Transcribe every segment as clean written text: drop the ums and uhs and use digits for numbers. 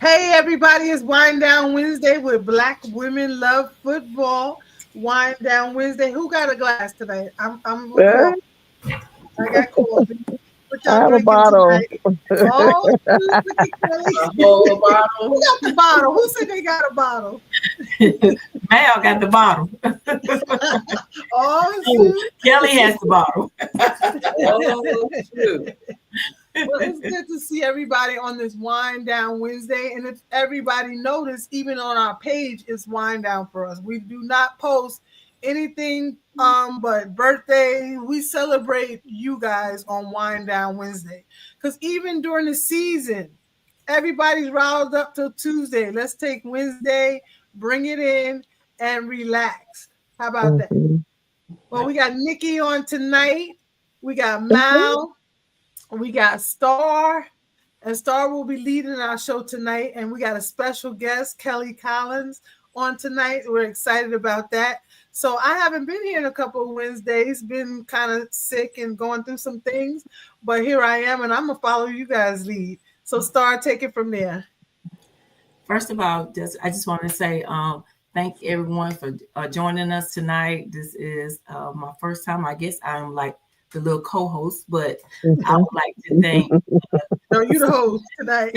Hey everybody, it's Wind Down Wednesday with Black Women Love Football. Wind Down Wednesday. Who got a glass tonight? I'm with Eh, coffee. I got coffee. What I y'all have a drinking bottle. tonight? Oh, shoot, look at Kelly. A whole Who bottle. got the bottle? Who said they got a bottle? Mal got the bottle. Oh Oh, shoot. Kelly has the bottle. Well, Oh, shoot. it's good to see everybody on this Wind Down Wednesday. And if everybody noticed, even on our page, it's Wind Down for us. We do not post anything but birthday. We celebrate you guys on Wind Down Wednesday. Because even during the season, everybody's riled up till Tuesday. Let's take Wednesday, bring it in, and relax. How about that? Mhm, Well, we got Nikki on tonight. We got mhm. Mal. We got Star, and Star will be leading our show tonight. And we got a special guest, Kelly Collins, on tonight. We're excited about that. So I haven't been here in a couple of Wednesdays, been kind of sick and going through some things, but here I am, and I'm gonna follow you guys' lead. So Star, take it from there. First of all, I just want to say thank everyone for joining us tonight. This is my first time. I guess I'm like the little co-host, but I Mhm. would like to thank No, you the host tonight.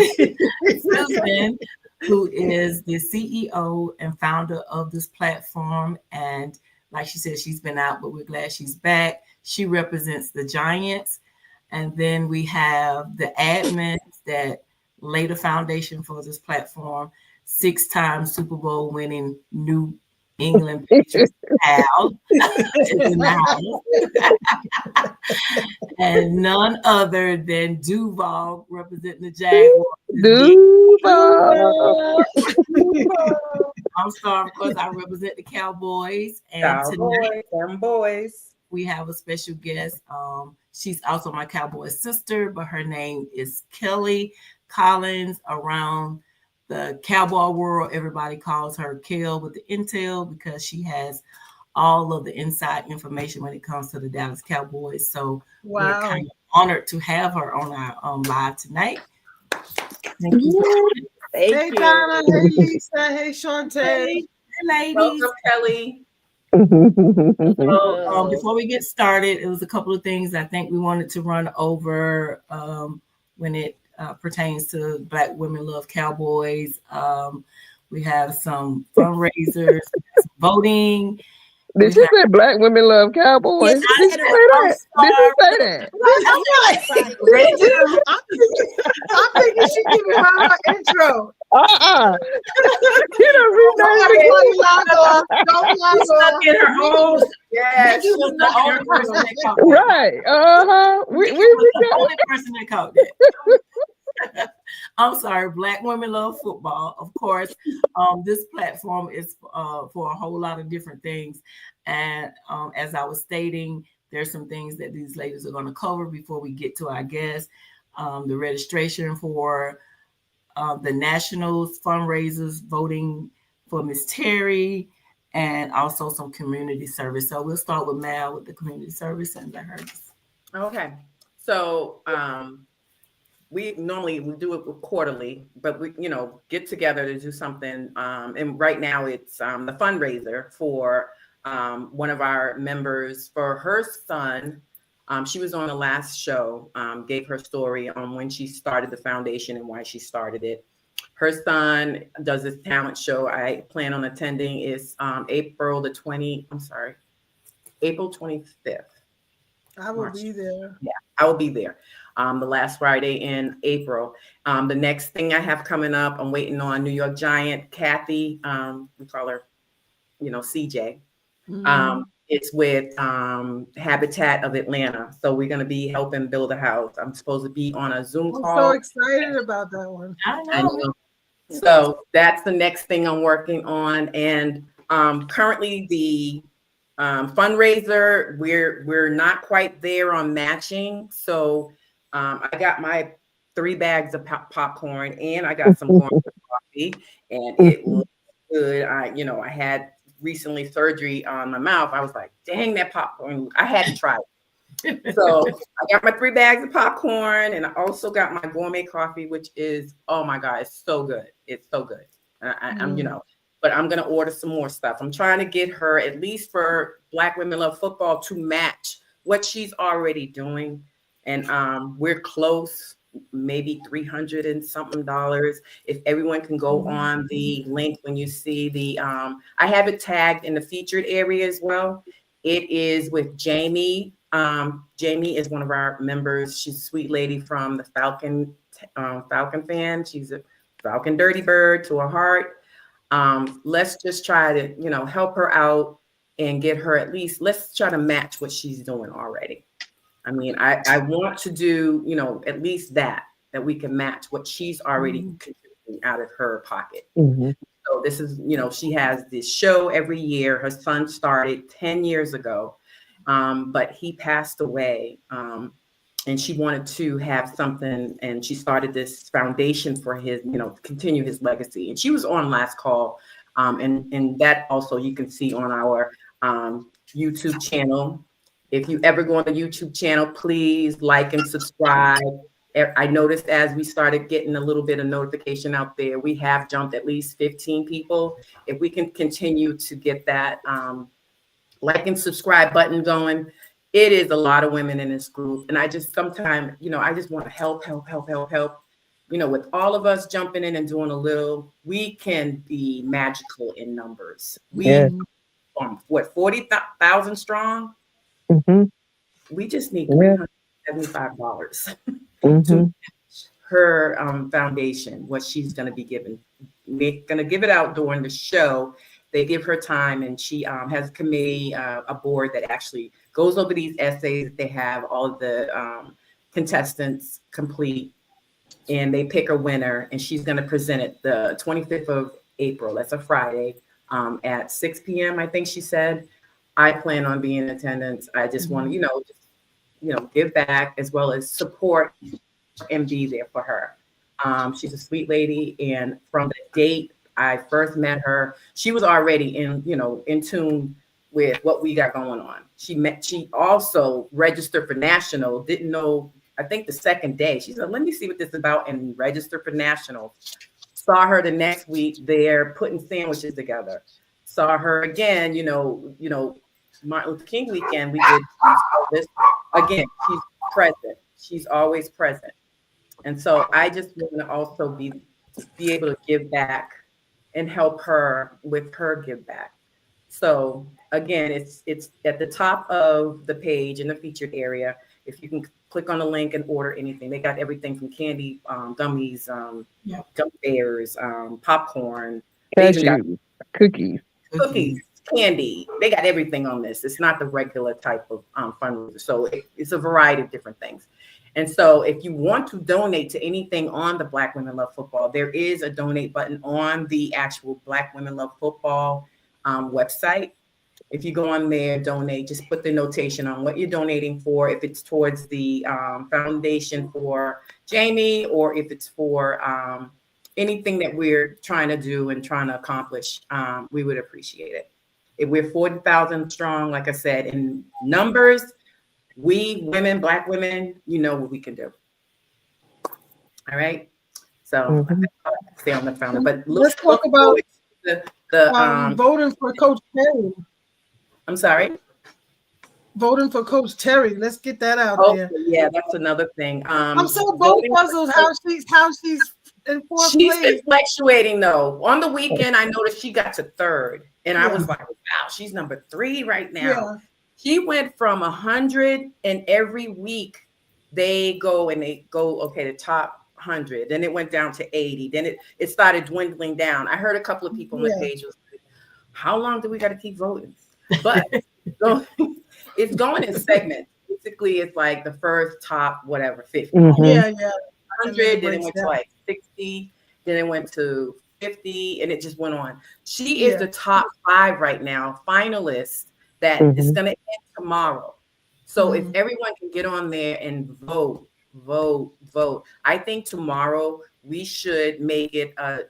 Susan, who is the CEO and founder of this platform. And like she said, she's been out, but we're glad she's back. She represents the Giants. And then we have the admins that lay the foundation for this platform. 6-time Super Bowl winning New England Patriots pal is in the house. And none other than Duval representing the Jaguars. Duval. I'm sorry, of course, I represent the Cowboys. And tonight Cowboys, them boys. we have a special guest. She's also my Cowboy sister, but her name is Kelly Collins. Around the Cowboy world, everybody calls her Kel with the intel because she has all of the inside information when it comes to the Dallas Cowboys. So we're Wow. kind of honored to have her on our live tonight. Thank you for Yeah. joining. Thank Hey you. Donna, hey Lisa, hey Shantae. Hey, ladies. Welcome, Kelly. So, before we get started, it was a couple of things I think we wanted to run over when it pertains to Black Women Love Cowboys. We have some fundraisers, some voting. We Did she have, say black women love cowboys? yes, Did I she said say it. I'm that? Did she say sorry. that? I'm like, I'm thinking she giving her intro. Uh-uh. She done renamed Everybody it. log off. Don't log She's stuck off. in her own. Yes. She was the only person that caught that. Right. Uh-huh. She We was the got only person that caught that. I'm sorry, Black Women Love Football. Of course, this platform is for a whole lot of different things. And as I was stating, there's some things that these ladies are going to cover before we get to our guests. The registration for the Nationals fundraisers, voting for Miss Terry, and also some community service. So we'll start with Mal with the community service and let her. Okay. So we normally we do it quarterly, but we get together to do something. And right now it's the fundraiser for one of our members for her son. She was on the last show, gave her story on when she started the foundation and why she started it. Her son does this talent show. I plan on attending. Is April 25th. I will March. be there. Yeah, I will be there. The last Friday in April. The next thing I have coming up, I'm waiting on New York Giant Kathy. We call her, CJ. It's with Habitat of Atlanta. So we're going to be helping build a house. I'm supposed to be on a Zoom I'm so call. excited about that one. I I know. know. So that's the next thing I'm working on. And currently the fundraiser, we're not quite there on matching. So I got my 3 bags of popcorn and I got some warm coffee, and it looks good. I had recently surgery on my mouth. I was like, dang, that popcorn, I had to try it. So I got my 3 bags of popcorn, and I also got my gourmet coffee, which is, oh my God, it's so good. It's so good. I'm, but I'm going to order some more stuff. I'm trying to get her, at least for Black Women Love Football, to match what she's already doing. And we're close, maybe $300 and something. If everyone can go on the link when you see the, I have it tagged in the featured area as well. It is with Jamie. Jamie is one of our members. She's a sweet lady from the Falcon fan. She's a Falcon Dirty Bird to her heart. Let's just try to, help her out and get her at least, let's try to match what she's doing already. I mean, I want to do, at least that we can match what she's already contributing out of her pocket. So this is, she has this show every year. Her son started 10 years ago, but he passed away. And she wanted to have something, and she started this foundation for his, to continue his legacy. And she was on last call. And that also you can see on our YouTube channel. If you ever go on the YouTube channel, please like and subscribe. I noticed as we started getting a little bit of notification out there, we have jumped at least 15 people. If we can continue to get that like and subscribe button going, it is a lot of women in this group. And I just sometimes, I just want to help. With all of us jumping in and doing a little, we can be magical in numbers. We, 40,000 strong? We just need $375 to her foundation, what she's going to be giving. We're going to give it out during the show. They give her time, and she has a committee, a board that actually goes over these essays. They have all of the contestants complete, and they pick a winner, and she's going to present it the 25th of April. That's a Friday at 6 p.m., I think she said. I plan on being in attendance. I just want to, give back as well as support and be there for her. She's a sweet lady, and from the date I first met her, she was already in tune with what we got going on. She also registered for national, didn't know, I think the second day, she said, let me see what this is about, and registered for national. Saw her the next week there putting sandwiches together. Saw her again, Martin Luther King weekend, we did this. Again, she's present. She's always present. And so I just want to also be able to give back and help her with her give back. So again, it's at the top of the page in the featured area. If you can click on the link and order anything, they got everything from candy, gummies, gummy bears, popcorn, cookies, candy. They got everything on this. It's not the regular type of fundraiser. So it's a variety of different things. And so if you want to donate to anything on the Black Women Love Football, there is a donate button on the actual Black Women Love Football website. If you go on there, donate, just put the notation on what you're donating for, if it's towards the foundation for Jamie, or if it's for anything that we're trying to do and trying to accomplish, we would appreciate it. If we're 40,000 strong, like I said, in numbers, we women, Black women, you know what we can do. All right. So I think I'll stay on the founder, but let's talk about the voting for Coach Terry. I'm sorry. Voting for Coach Terry. Let's get that out there. Yeah, that's another thing. I'm so both puzzled how she's in fourth place. She's been fluctuating though. On the weekend, I noticed she got to third, and I was like, wow, she's number 3 right now. Yeah. She went from 100, and every week they go, okay, the top 100. Then it went down to 80. Then it started dwindling down. I heard a couple of people on the page was like, how long do we got to keep voting? But it's going in segments. Basically, it's like the first top, 50. Yeah. 100, then it went to like 60, then it went to 50, and it just went on. She is the top 5 right now, finalist that is going to end tomorrow. So if everyone can get on there and vote. I think tomorrow we should make it a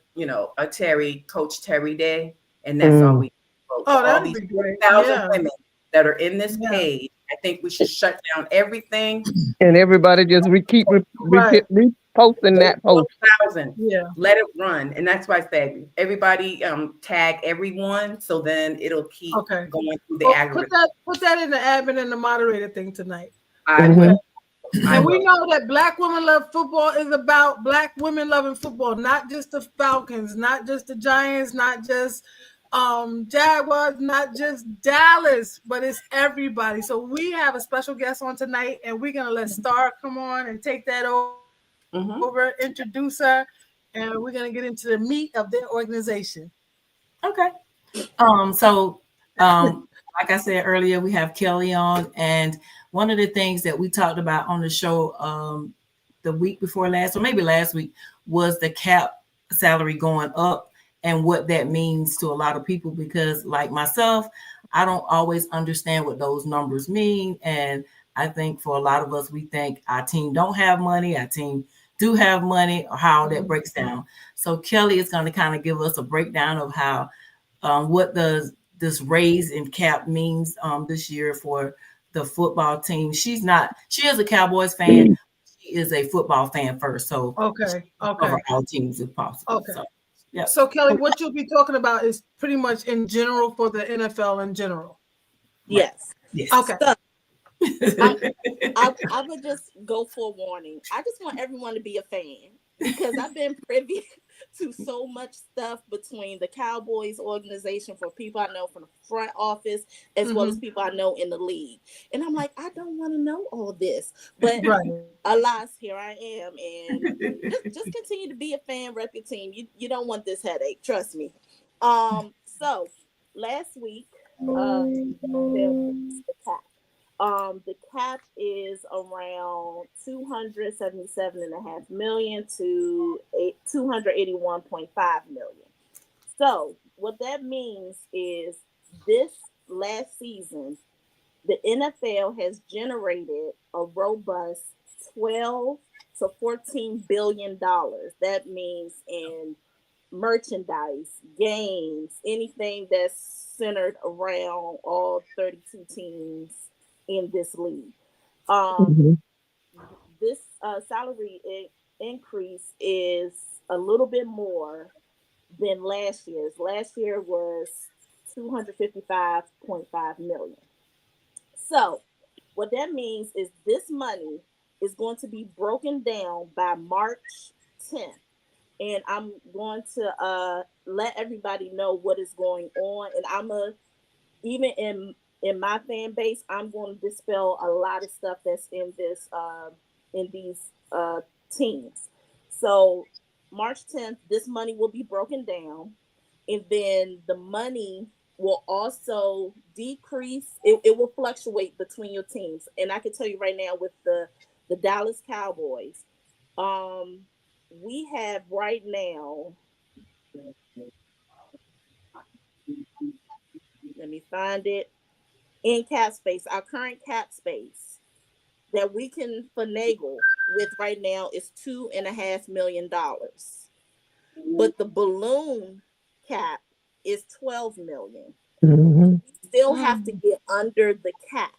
Coach Terry Day, and that's all we vote. Oh, all that'd these be great. 1,000 women that are in this page I think we should shut down everything. And everybody just Right. reposting that post. 4,000. Yeah. Let it run. And that's why I said everybody tag everyone, so then it'll keep Okay. going through the Well, algorithm. put that in the admin and the moderator thing tonight. I Mhm. will. I And we will. know that Black Women Love Football is about Black women loving football, not just the Falcons, not just the Giants, not just Jaguars, not just Dallas, but it's everybody. So we have a special guest on tonight, and we're gonna let Star come on and take that Mhm. over, introduce her, and we're gonna get into the meat of their organization. Okay. Like I said earlier, we have Kelly on, and one of the things that we talked about on the show the week before last, or maybe last week, was the cap salary going up and what that means to a lot of people. Because, like myself, I don't always understand what those numbers mean, and I think for a lot of us, we think our team don't have money, our team do have money, or how that breaks down. So Kelly is going to kind of give us a breakdown of how what does this raise in cap means this year for the football team. She is a Cowboys fan. She is a football fan first. So Okay. cover all teams if possible. Okay. So, yeah. So Kelly, what you'll be talking about is pretty much in general for the NFL in general. Yes. Yes. Okay. So, I would just go for warning. I just want everyone to be a fan because I've been privy to so much stuff between the Cowboys organization, for people I know from the front office, as well as people I know in the league. And I'm like, I don't want to know all this. But alas, here I am. And just continue to be a fan, rep your team. You don't want this headache. Trust me. So last week, the cap. The cap is around 277.5 million to 281.5 million. So what that means is this last season, the NFL has generated a robust 12 to 14 billion dollars. That means in merchandise, games, anything that's centered around all 32 teams in this league. This salary increase is a little bit more than last year's. Last year was 255.5 million. So what that means is this money is going to be broken down by March 10th. And I'm going to let everybody know what is going on. And even in my fan base, I'm going to dispel a lot of stuff that's in these teams. So March 10th, this money will be broken down, and then the money will also decrease. It will fluctuate between your teams. And I can tell you right now with the Dallas Cowboys, we have right now, let me find it, in cap space, our current cap space that we can finagle with right now is $2.5 million. But the balloon cap is 12 million. We still have to get under the cap.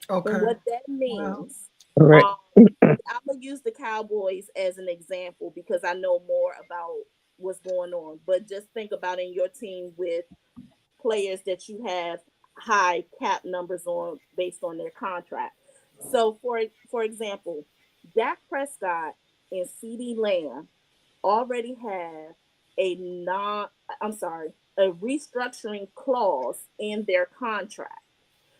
Okay. And what that means, Wow. I'm gonna use the Cowboys as an example because I know more about what's going on. But just think about in your team with players that you have high cap numbers on based on their contract. So for example, Dak Prescott and CeeDee Lamb already have a restructuring clause in their contract,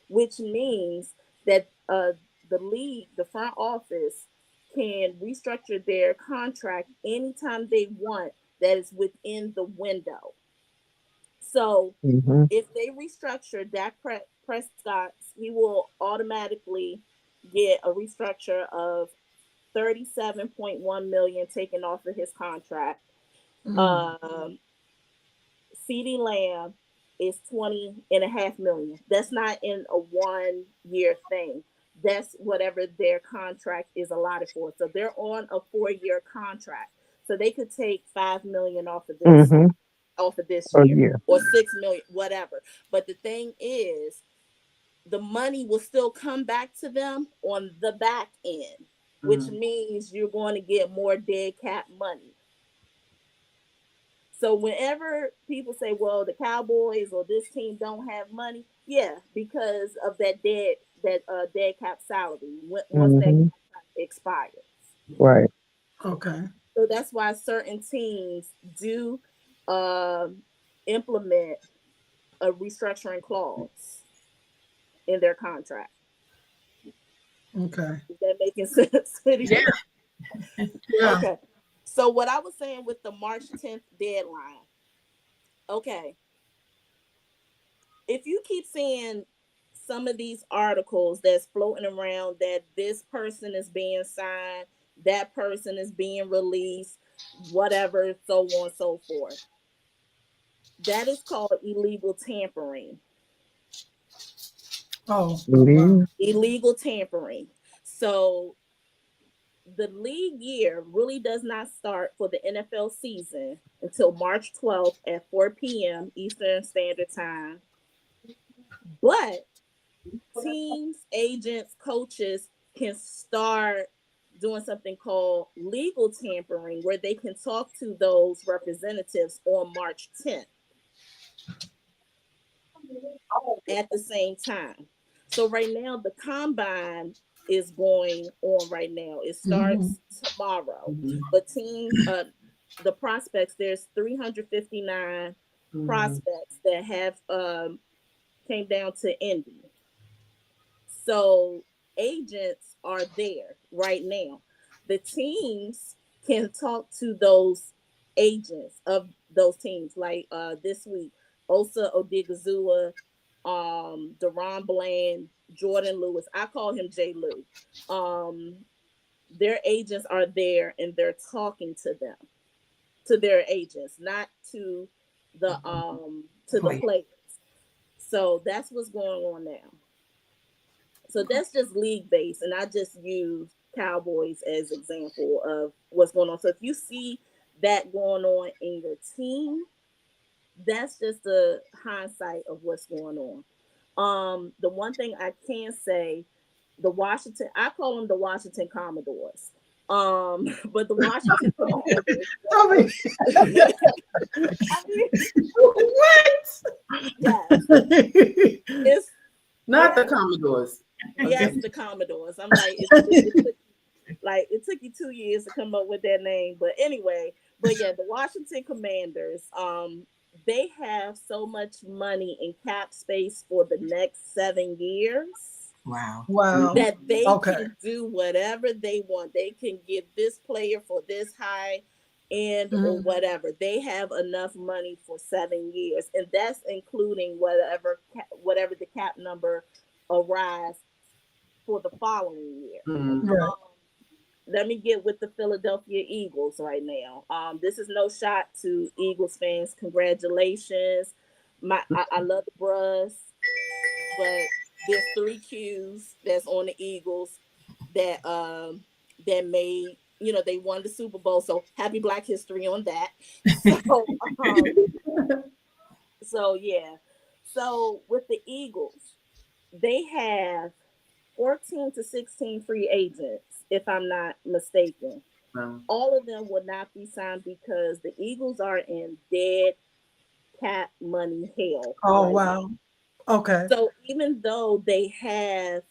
which means that the league, the front office, can restructure their contract anytime they want that is within the window. So if they restructure Dak Prescott, he will automatically get a restructure of 37.1 million taken off of his contract. CeeDee Lamb is 20.5 million. That's not in a 1 year thing. That's whatever their contract is allotted for. So they're on a 4-year contract. So they could take 5 million off of this year, or 6 million, whatever. But the thing is, the money will still come back to them on the back end, which means you're going to get more dead cap money. So whenever people say, well, the Cowboys or this team don't have money, yeah, because of that dead cap salary once that Mhm. contract expires. Right. Okay. So that's why certain teams do implement a restructuring clause in their contract. Okay. Is that making sense? Yeah. Yeah. Okay. So what I was saying with the March 10th deadline, okay, if you keep seeing some of these articles that's floating around that this person is being signed, that person is being released, whatever, so on and so forth, that is called illegal tampering. Oh. Wow. Indeed. Illegal tampering. So the league year really does not start for the NFL season until March 12th at 4 p.m. Eastern Standard Time. But teams, agents, coaches can start doing something called legal tampering, where they can talk to those representatives on March 10th at the same time. So right now, the combine is going on right now. It starts tomorrow. But teams, the prospects, there's 359 prospects that have came down to Indy. So agents are there right now. The teams can talk to those agents of those teams, like this week, Osa Odigizua, Deron Bland, Jordan Lewis. I call him J. Lou. Their agents are there and they're talking to them, to their agents, not to the players. So that's what's going on now. So that's just league based, and I just use Cowboys as example of what's going on. So if you see that going on in your team, that's just the hindsight of what's going on. The one thing I can say, I call them the Washington Commodores. But the Washington Commanders. I mean, What? yes, it's Not the Commodores. yes, the Commodores. I'm like, it took you 2 years to come up with that name, but anyway, but yeah, the Washington Commanders, they have so much money in cap space for the next 7 years. Wow. That they can do whatever they want. They can get this player for this high end or whatever. They have enough money for 7 years, and that's including whatever the cap number arrives for the following year. Right. Let me get with the Philadelphia Eagles right now. This is no shot to Eagles fans. Congratulations. I love the Bros, but there's 3 Qs that's on the Eagles that made, they won the Super Bowl. So happy Black History on that. So yeah. So with the Eagles, they have 14 to 16 free agents, if I'm not mistaken. Wow. All of them will not be signed because the Eagles are in dead cap money hell. Oh, wow. Okay. So even though they have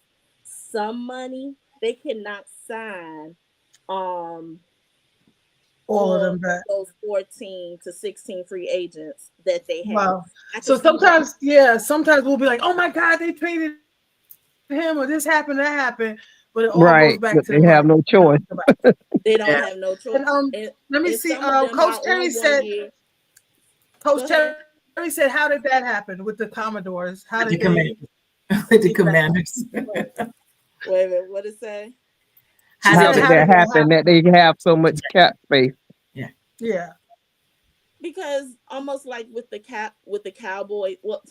some money, they cannot sign all of them back. Those 14 to 16 free agents that they have. Wow. So sometimes we'll be like, oh my God, they traded him, or this happened, that happened. But it all goes back to they have no choice. They don't have no choice. And, let me see. Coach Terry said. Coach Terry said, "How did that happen with the Commodores? How did the Commanders? Wait a minute, what did it say? How did that happen? That they have so much cap space? Yeah. Because almost like with the Cowboys, well,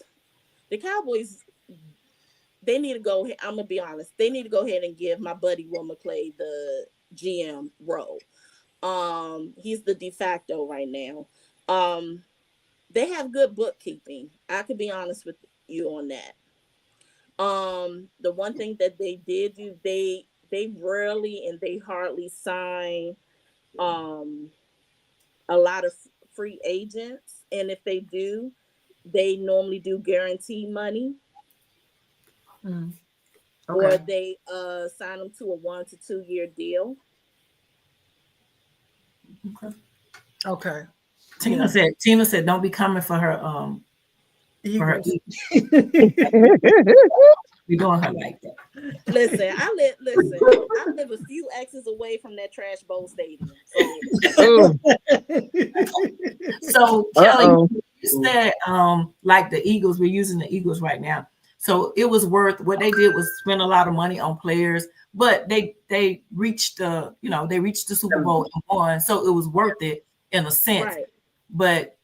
the Cowboys, they need to go. I'm gonna be honest. They need to go ahead and give my buddy Will McClay the GM role. He's the de facto right now. They have good bookkeeping. I could be honest with you on that. The one thing that they did do, they rarely and they hardly sign a lot of free agents, and if they do, they normally do guarantee money, or they sign them to a 1 to 2 year deal. Okay. Tina said don't be coming for her for her. We doing her like that. Listen, I live a few exits away from that trash bowl stadium. So Kelly, you said like the Eagles, we're using the Eagles right now. So it was worth what they did was spend a lot of money on players, but they reached the Super Bowl and won. So it was worth it in a sense. Right. But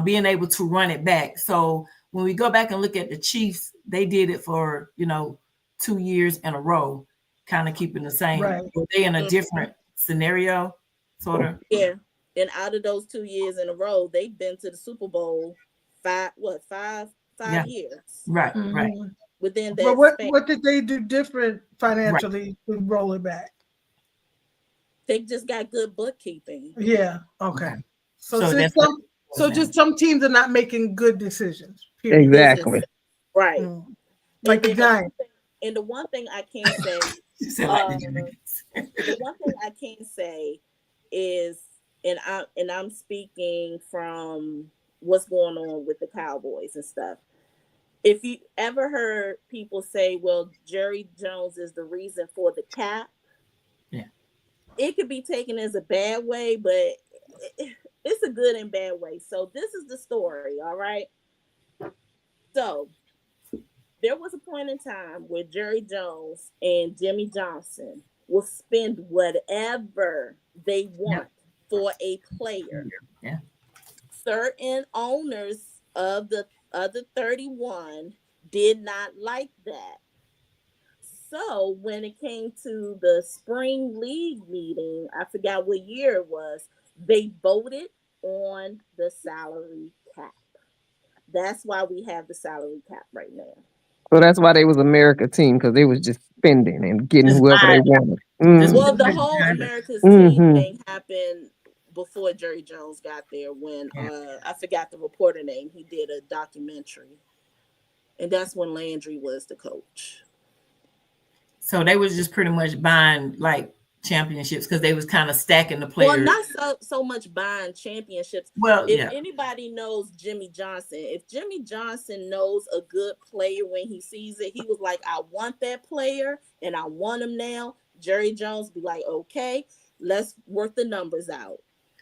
being able to run it back. So when we go back and look at the Chiefs, they did it for 2 years in a row, kind of keeping the same. Right. Were they in a different scenario, sort of? Yeah. And out of those 2 years in a row, they've been to the Super Bowl five years. Right, right. Within that. But what span. what did they do different financially to roll it back? They just got good bookkeeping. Yeah. Okay. So just some teams are not making good decisions. Period. Exactly. Right. Like the Giants. And the one thing I can say, the one thing I can say is, and I'm speaking from what's going on with the Cowboys and stuff. If you ever heard people say, well, Jerry Jones is the reason for the cap, it could be taken as a bad way, but it's a good and bad way. So this is the story, all right? So there was a point in time where Jerry Jones and Jimmy Johnson will spend whatever they want for a player. Yeah. Certain owners of the other 31 did not like that. So when it came to the spring league meeting, I forgot what year it was, they voted on the salary cap. That's why we have the salary cap right now. So that's why they was America team, because they was just spending and getting whoever they wanted. Well, the whole America's team thing happened before Jerry Jones got there when I forgot the reporter name. He did a documentary. And that's when Landry was the coach. So they was just pretty much buying like championships because they was kind of stacking the players. Well, not so much buying championships. Well, if anybody knows Jimmy Johnson, if Jimmy Johnson knows a good player when he sees it, he was like, I want that player and I want him now. Jerry Jones be like, okay, let's work the numbers out.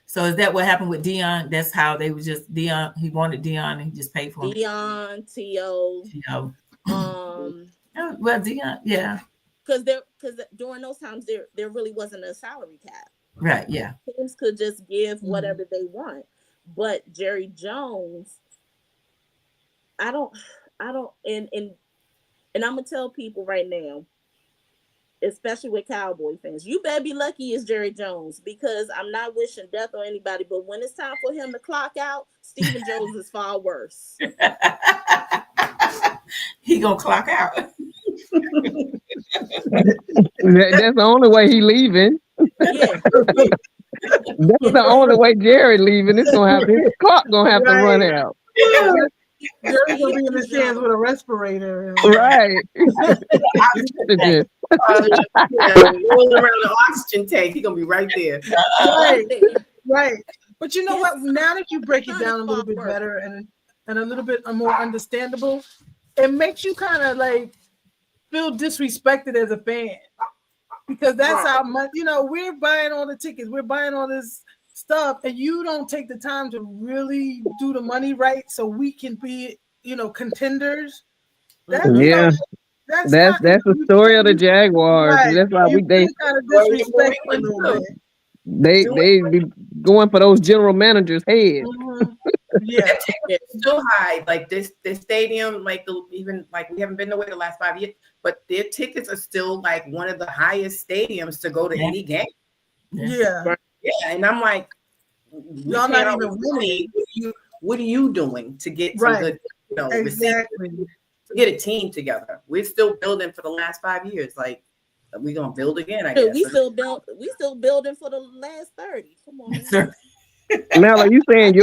So is that what happened with Deion? That's how they was just Deion. He wanted Deion and he just paid for him. Deion, T.O. Well, Deion, yeah. Because during those times there really wasn't a salary cap. Right, yeah. Teams could just give whatever they want. But Jerry Jones, I don't and I'm gonna tell people right now, especially with Cowboy fans, you better be lucky it's Jerry Jones, because I'm not wishing death on anybody, but when it's time for him to clock out, Stephen Jones is far worse. He gonna clock out. That's the only way he leaving. Yeah. That's the only way Jerry leaving. It's gonna have his clock gonna have to run out. Jerry's gonna be in the stands with a respirator. Right. Rolling around the oxygen tank. He's gonna be right there. Right. But you know what? Now that you break it down a little bit better and a little bit more understandable, it makes you kind of like feel disrespected as a fan, because that's how much, we're buying all the tickets, we're buying all this stuff, and you don't take the time to really do the money right so we can be, contenders. That's the story of the Jaguars. Right. That's why they kind of disrespect a little bit. They be going for those general managers' heads. Yeah, it's still high. Like this stadium, even we haven't been away the last 5 years, but their tickets are still like one of the highest stadiums to go to any game. Yeah, and I'm like, y'all not even winning. What are you doing to get some good? Exactly. get a team together. We're still building for the last 5 years. Like, we're gonna build again, I guess. We still building for the last 30. Come on, man. Mel, are you saying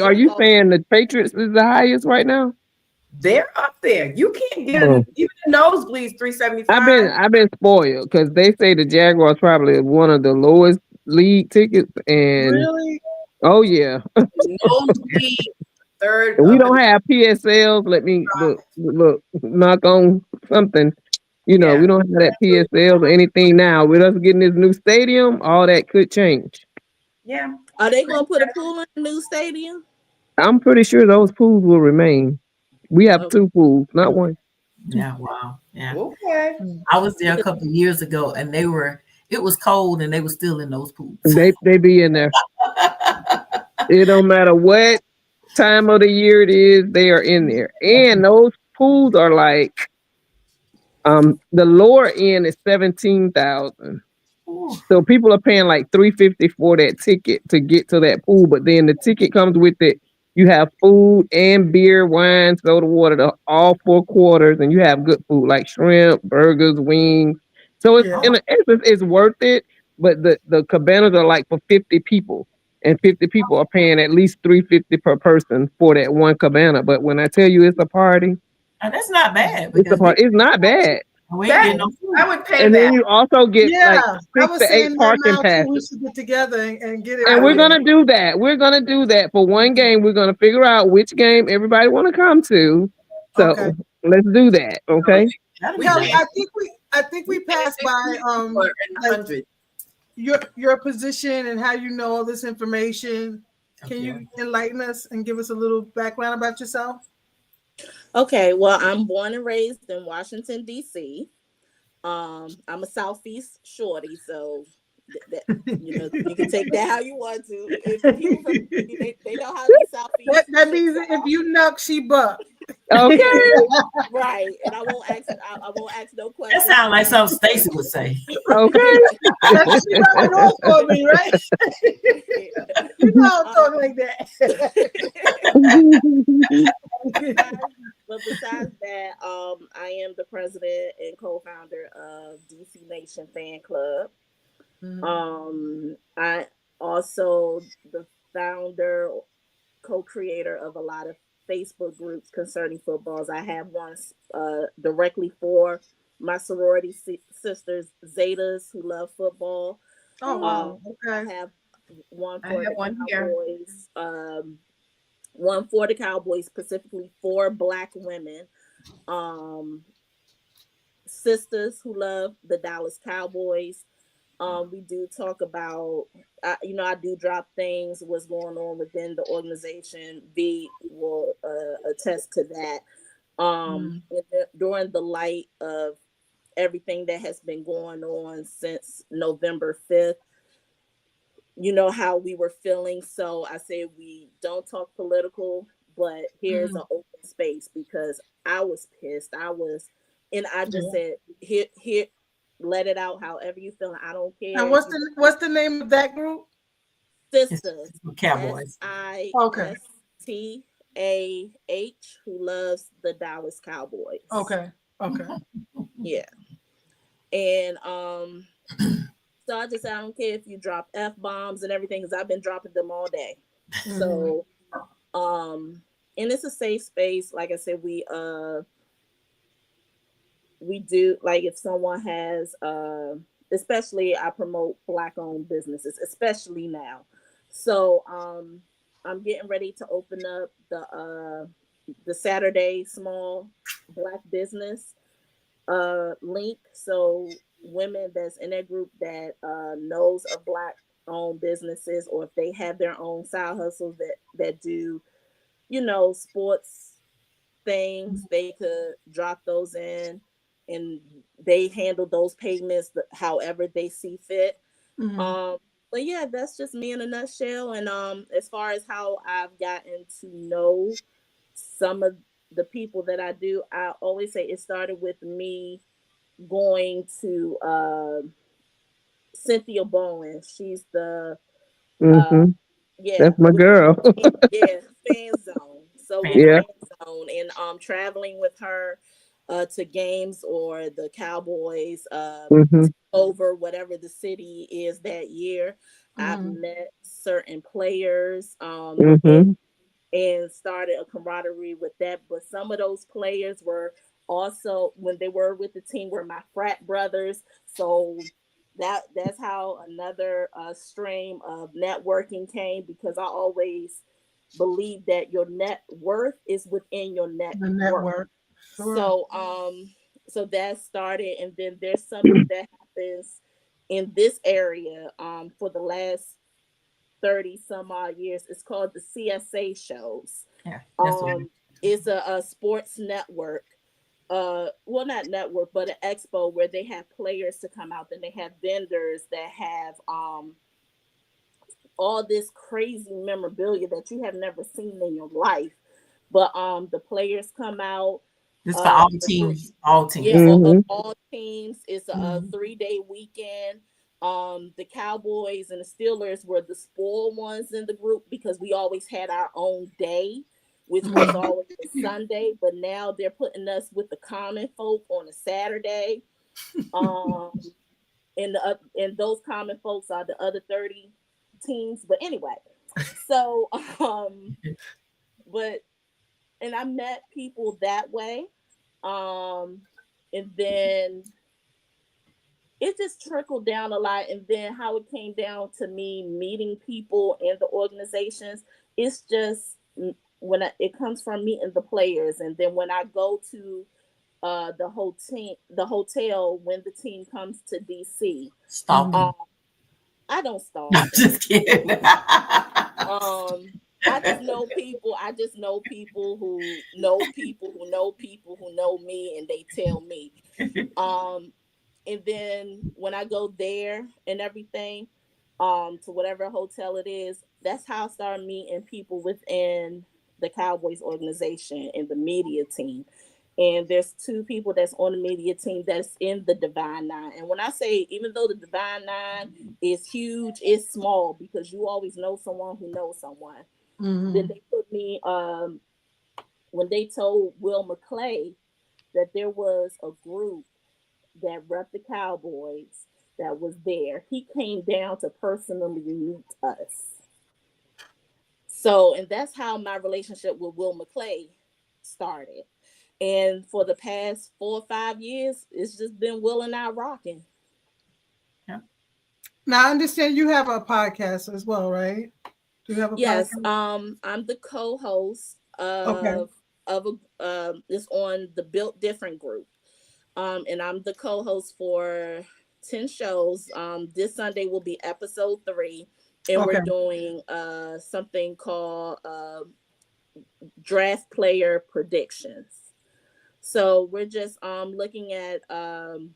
are you saying the Patriots is the highest right now? They're up there. You can't get even nosebleeds $375. I've been spoiled because they say the Jaguars probably one of the lowest league tickets. And really? Oh yeah. Nosebleed third. We don't have PSLs. Let me look, knock on something. We don't have that PSL or anything now. With us getting this new stadium, all that could change. Yeah. Are they gonna put a pool in the new stadium? I'm pretty sure those pools will remain. We have 2 pools, not 1. Yeah, wow. Yeah. Okay. I was there a couple of years ago and it was cold and they were still in those pools. They be in there. It don't matter what time of the year it is, they are in there. And those pools are like the lower end is 17,000. So people are paying like $350 for that ticket to get to that pool, but then the ticket comes with it. You have food and beer, wine, soda, water, all 4 quarters, and you have good food like shrimp, burgers, wings. So it's in essence, it's worth it. But the cabanas are like for 50 people, and 50 people are paying at least $350 per person for that one cabana. But when I tell you it's a party, that's not bad. It's a party. It's not bad. I would pay and that. then you also get like 6 to 8 parking passes. We should get together and get it. And we're gonna do that. We're gonna do that for one game. We're gonna figure out which game everybody want to come to. So let's do that. Okay. I think we passed by like your position and how you know all this information. Can you enlighten us and give us a little background about yourself? Okay, well, I'm born and raised in Washington, D.C. I'm a Southeast shorty, so you can take that how you want to. If they know how to be Southeast. That means if you knock, she buck. Okay. Right, and I won't ask no questions. That sounds like something Stacy would say. Okay. That's she rubbing off for me, right? You know I'm talking like that. But besides that, I am the president and co-founder of DC Nation Fan Club. Mm-hmm. I also the founder, co-creator of a lot of Facebook groups concerning footballs. I have one directly for my sorority sisters, Zetas, who love football. Oh, wow. Okay. I have one for the Cowboys. One for the Cowboys, specifically for Black women. Sisters who love the Dallas Cowboys. We do talk about, I do drop things, what's going on within the organization. V will attest to that. During the light of everything that has been going on since November 5th, you know how we were feeling. So I say we don't talk political, but here's an open space because I was pissed. And I just said, here, let it out however you feel. I don't care. And what's the name of that group? Sisters. Cowboys. SISTAH, who loves the Dallas Cowboys. Okay. Yeah. And so I just said, I don't care if you drop F-bombs and everything, because I've been dropping them all day. So and it's a safe space. Like I said, we do, like, if someone has especially I promote Black owned businesses, especially now. So I'm getting ready to open up the Saturday Small Black Business link. So women that's in that group that knows of Black owned businesses, or if they have their own side hustles that do, sports things, they could drop those in and they handle those payments however they see fit. But yeah, that's just me in a nutshell. And as far as how I've gotten to know some of the people that I do, I always say it started with me going to Cynthia Bowen. She's the that's my girl. Fan Zone. So Fan Zone, soon. And traveling with her to games or the Cowboys Mhm. over whatever the city is that year. I've met certain players Mhm. and started a camaraderie with that. But some of those players were also, when they were with the team, were my frat brothers. So that's how another stream of networking came, because I always believe that your net worth is within your The network. network. Sure. So that started, and then there's something that happens in this area for the last 30 some odd years. It's called the CSA shows. Yeah, that's what It's a sports network. Well, not network, but an expo where they have players to come out. Then they have vendors that have all this crazy memorabilia that you have never seen in your life. But the players come out. this for all teams. All teams. Yeah, Mhm. all teams. It's a 3-day weekend. The Cowboys and the Steelers were the spoiled ones in the group because we always had our own day, which was always a Sunday. But now they're putting us with the common folk on a Saturday. And those common folks are the other 30 teams. But anyway, so but and I met people that way. And then it just trickled down a lot. And then how it came down to me meeting people in the organizations, it's just it comes from meeting the players. And then when I go to the hotel when the team comes to DC, Stalking. I don't stalk No, them. just kidding. I just know people. I just know people who know people who know people who know me, and they tell me. And then when I go there and everything, to whatever hotel it is, that's how I start meeting people within the Cowboys organization and the media team. And there's 2 people that's on the media team that's in the Divine Nine. And when I say, even though the Divine Nine is huge, it's small because you always know someone who knows someone. Then they put me, when they told Will McClay that there was a group that rep the Cowboys that was there, he came down to personally meet us. So, and that's how my relationship with Will McClay started. And for the past 4 or 5 years, it's just been Will and I rocking. Yeah. Now I understand you have a podcast as well, right? Do you have a Yes, podcast? I'm the co-host Okay. of a it's on the Built Different group. And I'm the co-host for 10 shows. This Sunday will be episode 3, and Okay. we're doing something called draft player predictions. So we're just looking at the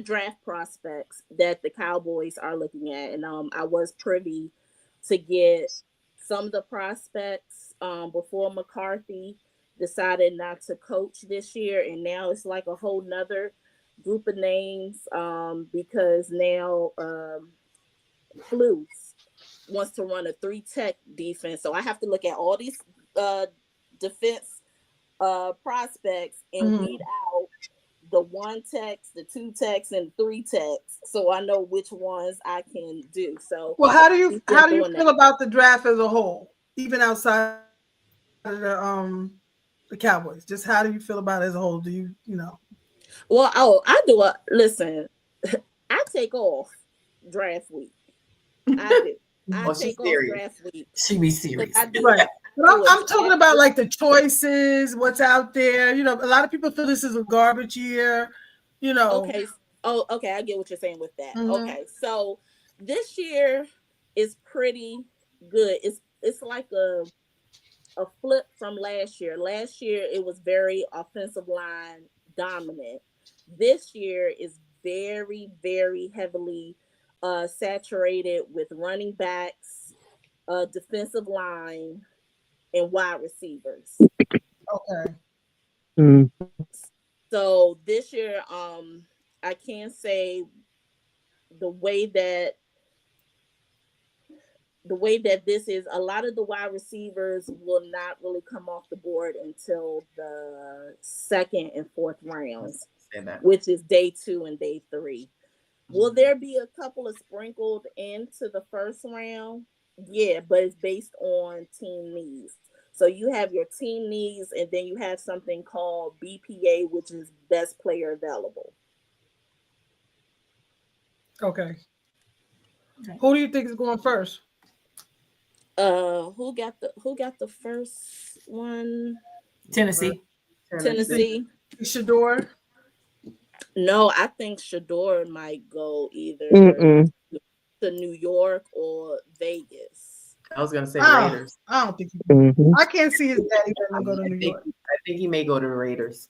draft prospects that the Cowboys are looking at. And I was privy to get some of the prospects before McCarthy decided not to coach this year. And now it's like a whole nother group of names because now Flus wants to run a 3-tech defense. So I have to look at all these defense prospects and weed out the 1 text, the 2 texts, and 3 texts, so I know which ones I can do. So, well, how do you doing feel that. about the draft as a whole, even outside of the Cowboys? Just how do you feel about it as a whole? Do you know? Well, I do listen. I take off draft week. I do. I Well, she's take off serious. draft week. She be But serious. I do. Right. But do a I'm talking draft about week. like the choices, what's out there. You know, a lot of people feel this is a garbage year. You know. Okay. Oh, okay. I get what you're saying with that. Mhm. Okay. So this year is pretty good. It's like a flip from last year. Last year it was very offensive line dominant. This year is very, very heavily saturated with running backs, defensive line, and wide receivers. Okay. Mm. So this year, I can say the way that the way that this is, a lot of the wide receivers will not really come off the board until the second and fourth rounds, Say that. which is day 2 and day 3. Will there be a couple of sprinkled into the first round? Yeah, but it's based on team needs. So you have your team needs, and then you have something called BPA, which is best player available. Okay. Okay. Who do you think is going first? Who got the first one? Tennessee. Tennessee. Shador. No, I think Shador might go either Mm-mm. to New York or Vegas. I was gonna say Oh, Raiders. I don't think he. Mhm. I can't see his daddy letting him go to I New think, York. I think he may go to the Raiders.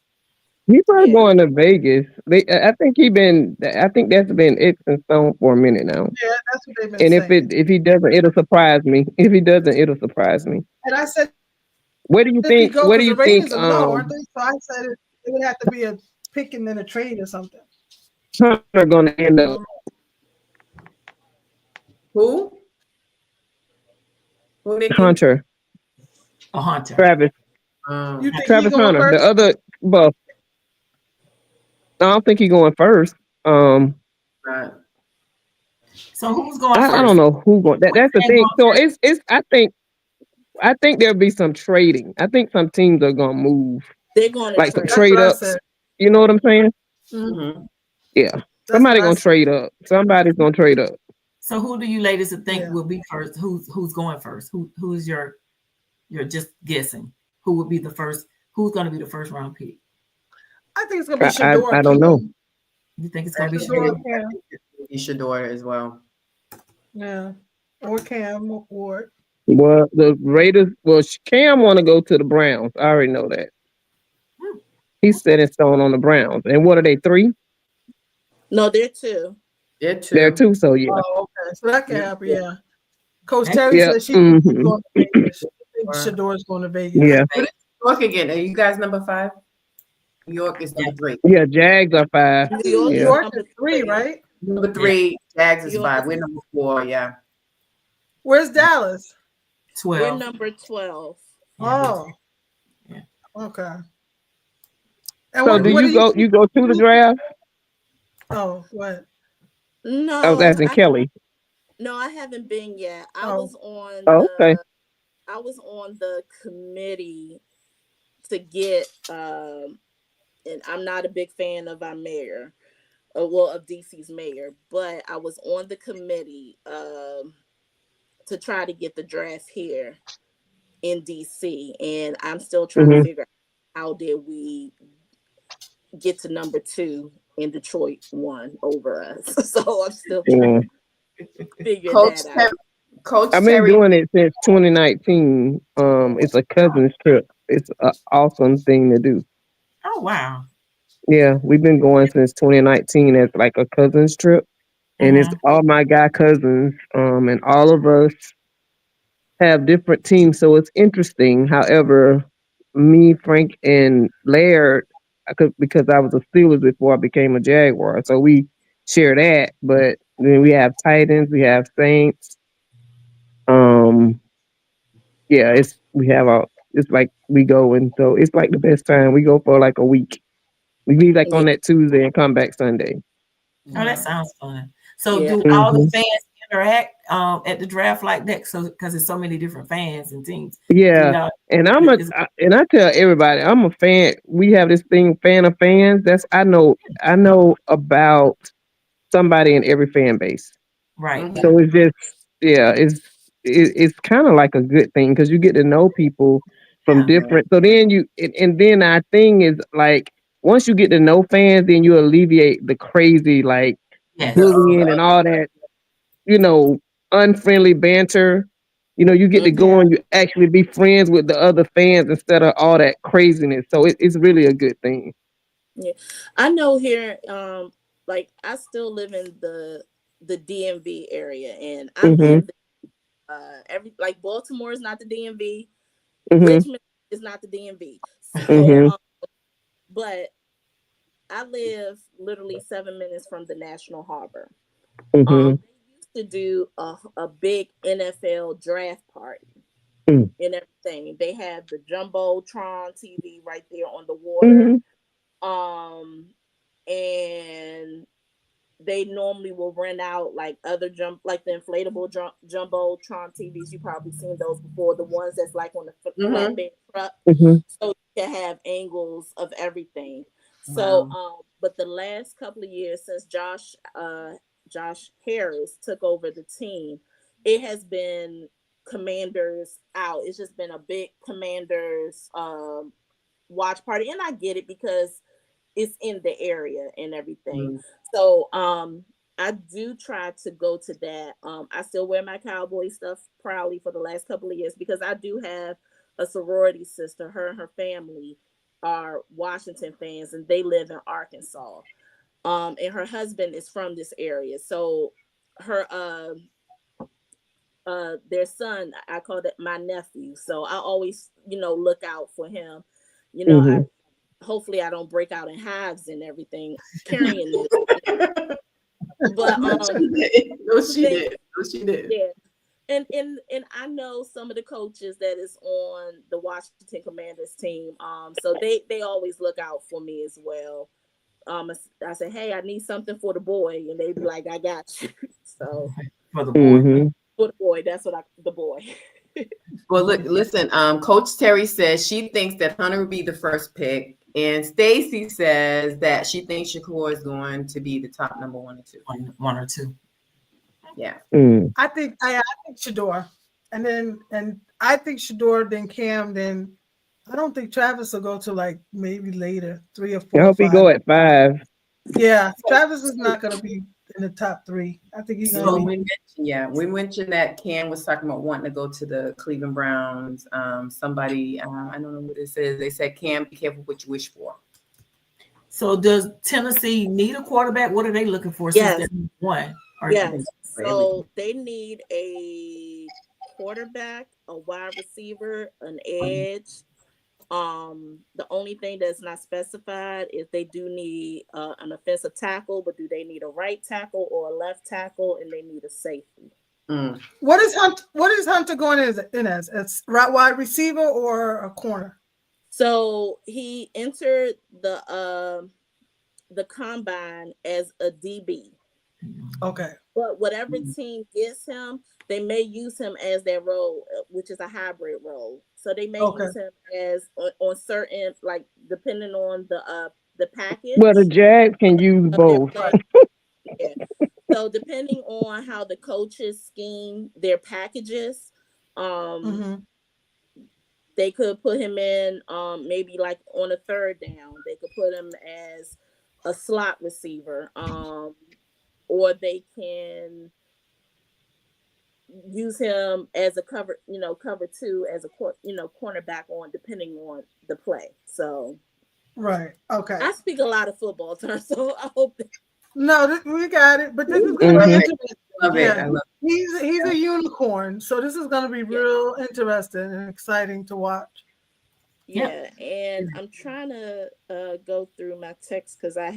He probably Yeah. going to Vegas. I think I think that's been it's in stone for a minute now. Yeah, that's what they've been And saying. if he doesn't, it'll surprise me. If he doesn't, it'll surprise me. And I said, Where do you if he think? go, Where do because you the think? Ravens are low, aren't they? So I said it would have to be a pick and then a trade or something. Hunter going to end up? Who? Who, Nikki? Hunter, A Hunter. Travis, You think he Travis going Hunter, first? the other buff. I don't think he's going first. Right. So who's going first? I don't know who going. That's the Who's thing. going So it's. I think there'll be some trading. I think some teams are gonna move, They're going to like some trade. That's trade what I ups. said. You know what I'm saying? Mhm. Mhm. Yeah. That's Somebody what I gonna said. trade up. Somebody's gonna trade up. So who do you ladies think Yeah. will be first? Who's going first? Who's your you're just guessing? Who would be the first? Who's going to be the first round pick? I think it's gonna be Shador. I don't know. You think it's going to be Shador, Shador? Cam. He Shador as well. Yeah, or Cam Ward. Well, the Raiders. Well, Cam want to go to the Browns. I already know that. He's set in stone on the Browns. And what are they? 3? No, they're 2. It too. They're 2. So yeah. Oh, okay. So that can Yeah. happen. Yeah. Coach Terry Yeah. said she thinks he's Mhm. going to Vegas. She thinks Wow. Shador's going to Vegas. Yeah. New York again. Are you guys number 5? New York is number 3. Yeah. Jags are 5. New York New is Yeah. York number is 3, 3. right? Number 3, Jags is New York 5. is- We're number 4. Yeah. Where's Dallas? 12. We're number 12. Oh. Yeah. Okay. And So do you go? You go to the draft? Oh, what? No, I was asking Kelly. No, I haven't been yet. I Oh. was on Oh, okay. I was on the committee to get and I'm not a big fan of our mayor, of DC's mayor, but I was on the committee to try to get the draft here in DC, and I'm still trying to figure out how did we get to number 2 and Detroit won over us. So I'm still trying to figure that out. Coach I've been Terry. doing it since 2019. It's a cousin's trip. It's an awesome thing to do. Oh wow. Yeah, we've been going since 2019 as like a cousin's trip, and it's all my guy cousins. And all of us have different teams, so it's interesting. However, me, Frank, and Laird, because I was a Steelers before I became a Jaguar, so we share that. But then we have Titans, we have Saints. Yeah, it's like we go, and so it's like the best time. We go for like a week. We leave like on that Tuesday and come back Sunday. Oh, that sounds fun. So Yeah. do all the fans interact at the draft like that? So because there's so many different fans and teams. Yeah, and I tell everybody I'm a fan. We have this thing, fan of fans. I know about somebody in every fan base. Right. So it's just it's kind of like a good thing because you get to know people from different. So then and then our thing is like once you get to know fans, then you alleviate the crazy like bullying and all that, unfriendly banter. You get to go and you actually be friends with the other fans instead of all that craziness. So it's really a good thing. Yeah, I know here. Like I still live in the DMV area, and I live like Baltimore is not the DMV, Richmond is not the DMV. So, but I live literally 7 minutes from the National Harbor. They used to do a big NFL draft party Mm. and everything. They have the Jumbotron TV right there on the water. And they normally will rent out like other like the inflatable Jumbotron TVs. You probably seen those before, the ones that's like on the flatbed truck. So you can have angles of everything. So but the last couple of years since Josh Harris took over the team, it has been Commanders out. It's just been a big Commanders watch party, and I get it because it's in the area and everything. So I do try to go to that. I still wear my cowboy stuff proudly for the last couple of years because I do have a sorority sister. Her and her family are Washington fans, and they live in Arkansas. And her husband is from this area. So her their son, I call that my nephew. So I always, look out for him. Hopefully I don't break out in hives and everything carrying this. But she did. Yeah. And I know some of the coaches that is on the Washington Commanders team. So they always look out for me as well. I say, hey, I need something for the boy, and they be like, I got you. So for the boy. For the boy, that's what the boy. Well, look, listen. Coach Terry says she thinks that Hunter will be the first pick, and Stacy says that she thinks Shakur is going to be the top number 1 or 2. One or two. Yeah. I think Shador, and I think Shador, then Cam, then I don't think Travis will go to like maybe later 3 or 4. I hope he go at 5. Yeah, Travis is not going to be in the top 3. I think he's going to be. We mentioned that Cam was talking about wanting to go to the Cleveland Browns. Somebody, I don't know what it says. They said, Cam, be careful what you wish for. So does Tennessee need a quarterback? What are they looking for? Yes. Since they won? Yes. So they need a quarterback, a wide receiver, an edge. The only thing that's not specified is they do need an offensive tackle, but do they need a right tackle or a left tackle, and they need a safety. What is Hunter going in as wide receiver or a corner? So he entered the combine as a DB. Okay. But whatever team gets him, they may use him as their role, which is a hybrid role. So they may use him as on certain, like depending on the package. Well, the Jags can use both. Yeah. So depending on how the coaches scheme their packages, they could put him in maybe like on a third down. They could put him as a slot receiver, or they can use him as a cover 2 as a cornerback on depending on the play. So right, okay. I speak a lot of football terms, so I hope that. No, we got it. But this is going to be interesting. Love it. I love it. He's a unicorn, so this is going to be real interesting and exciting to watch. Yeah, and I'm trying to go through my text because I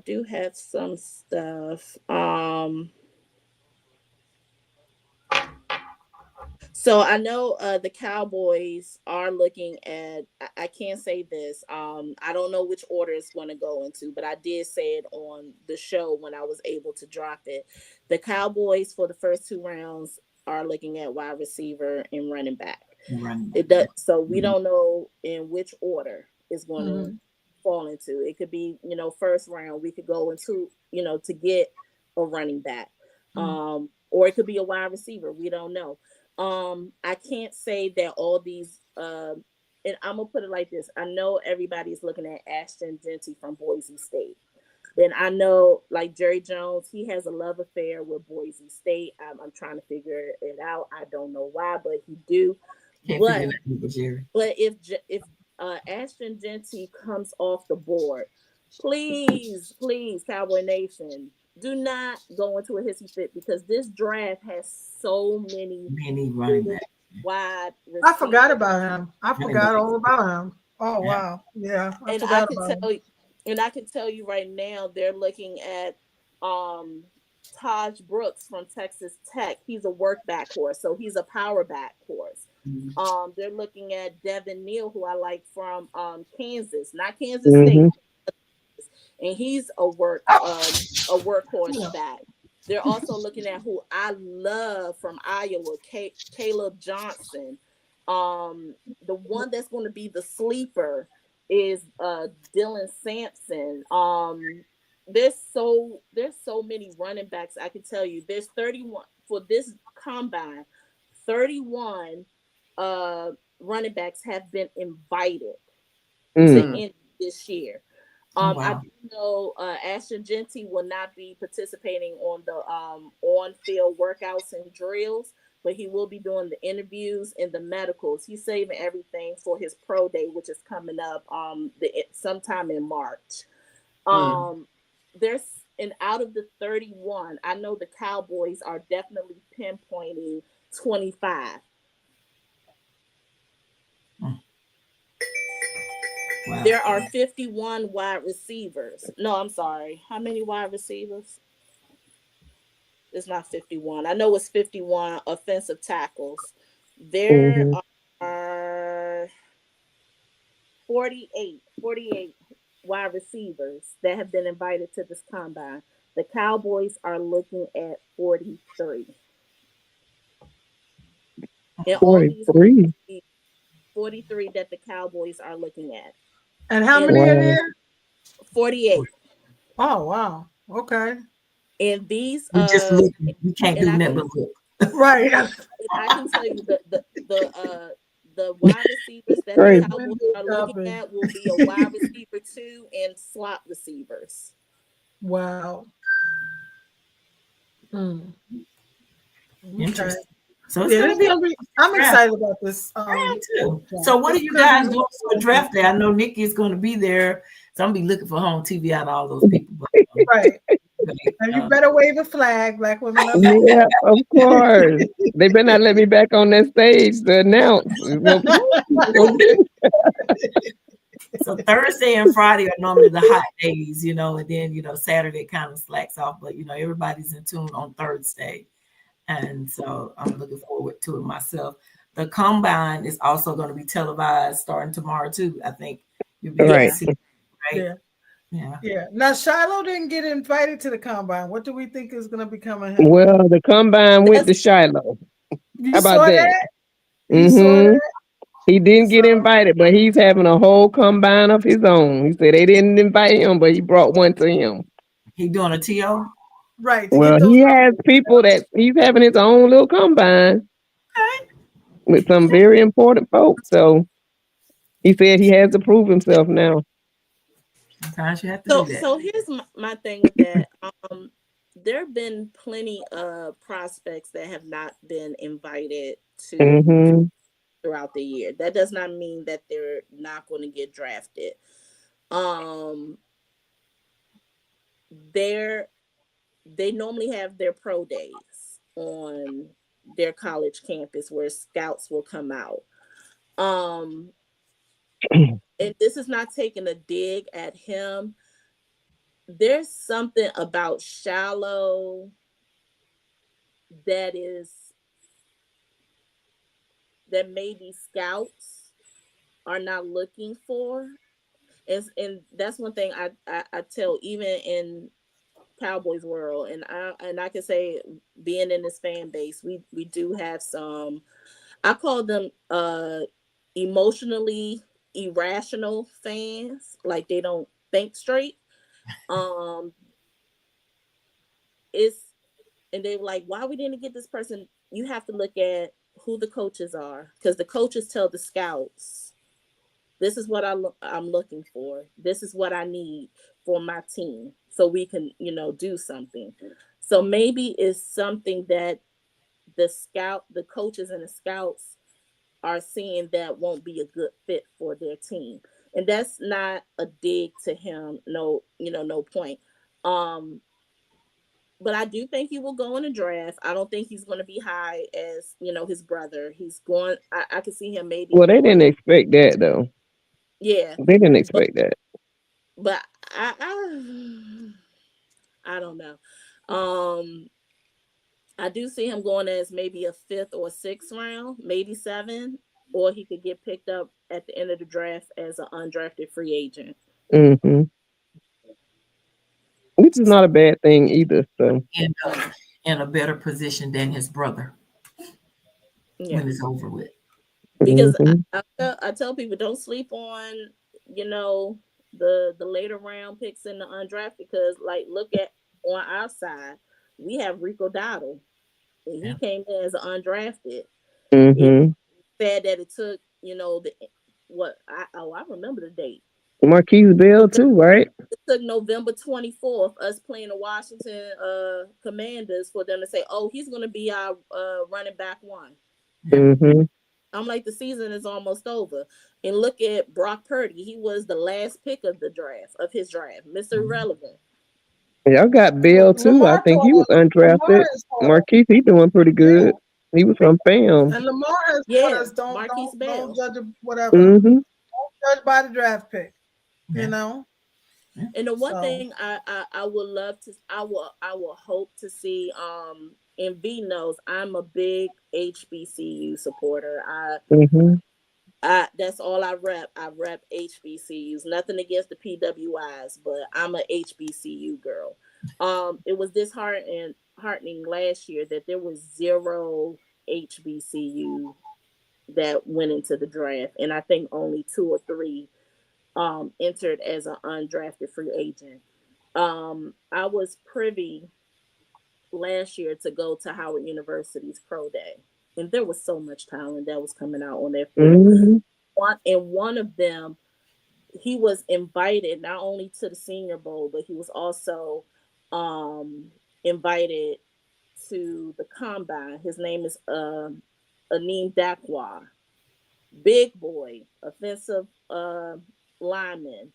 do have some stuff. So I know the Cowboys are looking at, I can't say this. I don't know which order it's going to go into, but I did say it on the show when I was able to drop it. The Cowboys for the first 2 rounds are looking at wide receiver and running back. It does, so we don't know in which order it's going to fall into. It could be, first round, we could go into, to get a running back. Or it could be a wide receiver. We don't know. I can't say that all these, and I'm gonna put it like this. I know everybody's looking at Ashton Jeanty from Boise State. Then I know, like Jerry Jones, he has a love affair with Boise State. I'm trying to figure it out. I don't know why, but he do. But if Ashton Jeanty comes off the board, please, Cowboy Nation, do not go into a hissy fit because this draft has so many running backs. Wide receivers. I forgot about him. I forgot all about him. Oh wow, yeah. I can tell you right now they're looking at Taj Brooks from Texas Tech. He's a work back horse, so he's a power back horse. They're looking at Devin Neal, who I like from Kansas, not Kansas State, and he's a workhorse back. They're also looking at who I love from Iowa, Caleb Johnson. The one that's going to be the sleeper is Dylan Sampson. There's so many running backs. I can tell you, there's 31 for this combine. 31 running backs have been invited to end this year. I do know Ashton Genty will not be participating on the on-field workouts and drills, but he will be doing the interviews and the medicals. He's saving everything for his pro day, which is coming up sometime in March. And out of the 31, I know the Cowboys are definitely pinpointing 25. Wow. There are 51 wide receivers. No, I'm sorry. How many wide receivers? It's not 51. I know it's 51 offensive tackles. There are 48 wide receivers that have been invited to this combine. The Cowboys are looking at 43. And 43. 43 that the Cowboys are looking at. And how many are there? 48. Oh, wow. Okay. And these we just look, we can't do nothing but look. Right. I can tell you the wide receivers that the Cowboys are looking at will be a wide receiver 2 and slot receivers. Wow. Okay. So it's gonna be I'm excited about this. So what are you guys doing for draft day? I know Nikki is going to be there, so I'm gonna be looking for home TV out of all those people. Right. And you better wave a flag, Black women. Yeah, of course. They better not let me back on that stage to announce. So Thursday and Friday are normally the hot days, and then Saturday kind of slacks off, but everybody's in tune on Thursday. And so I'm looking forward to it myself. The combine is also going to be televised starting tomorrow too. I think you'll be able to see it, right? Yeah. Now Shiloh didn't get invited to the combine. What do we think is going to become of him? Well, the combine went to Shiloh. How about that? He didn't get invited, but he's having a whole combine of his own. He said they didn't invite him, but he brought one to him. He doing a TO? Right. Well, he has people that he's having his own little combine with some very important folks. So he said he has to prove himself now. Sometimes you have to do that. So here's my thing with that. There have been plenty of prospects that have not been invited to throughout the year. That does not mean that they're not going to get drafted. They normally have their pro days on their college campus where scouts will come out. And this is not taking a dig at him. There's something about Shiloh that maybe scouts are not looking for. And that's one thing I tell, even in Cowboys world, and I can say, being in this fan base, we do have some, I call them emotionally irrational fans, like they don't think straight. And they're like, why we didn't get this person? You have to look at who the coaches are, because the coaches tell the scouts, this is what I'm looking for. This is what I need for my team, so we can, do something. So maybe it's something that the coaches and the scouts are seeing that won't be a good fit for their team. And that's not a dig to him. No, no point. But I do think he will go in a draft. I don't think he's going to be high as, his brother. He's going, I can see him maybe. Well, they didn't expect that though. Yeah. They didn't expect that. But I don't know. I do see him going as maybe a 5th or 6th round, maybe 7, or he could get picked up at the end of the draft as an undrafted free agent. Mm-hmm. Which is not a bad thing either. So End up in a better position than his brother Yeah, when it's over with. because mhm. I tell people don't sleep on, you know, the later round picks in the undrafted, because like look at on our side, we have Rico Dowdle, and he Yeah. came in as an undrafted. It Mhm. said that it took, I remember the date. Marquise Bell too, right? It took November 24th, us playing the Washington Commanders, for them to say, "Oh, he's going to be our running back one." Mm-hmm. I'm like, the season is almost over. And look at Brock Purdy. He was the last pick of his draft, Mr. Irrelevant. Y'all got Bell too. I Lamar think taught he was us. Lamar undrafted. has taught us. Marquise, he doing pretty good. He was from FAM. And Lamar has taught Yeah, us Marquise Bell. don't judge whatever. Mm-hmm. Don't judge by the draft pick. Yeah. You know. And the one So- thing I would love to, I will hope to see, and V knows I'm a big HBCU supporter. Mm-hmm. That's all I rep. I rep HBCUs. Nothing against the PWIs, but I'm a HBCU girl. It was disheartening last year that there was 0 HBCU that went into the draft, and I think only 2 or 3 entered as an undrafted free agent. I was privy last year to go to Howard University's pro day, and there was so much talent that was coming out on that field. Mm-hmm. One of them, he was invited not only to the Senior Bowl, but he was also invited to the combine. His name is Aneem Dakwa. Big boy, offensive lineman.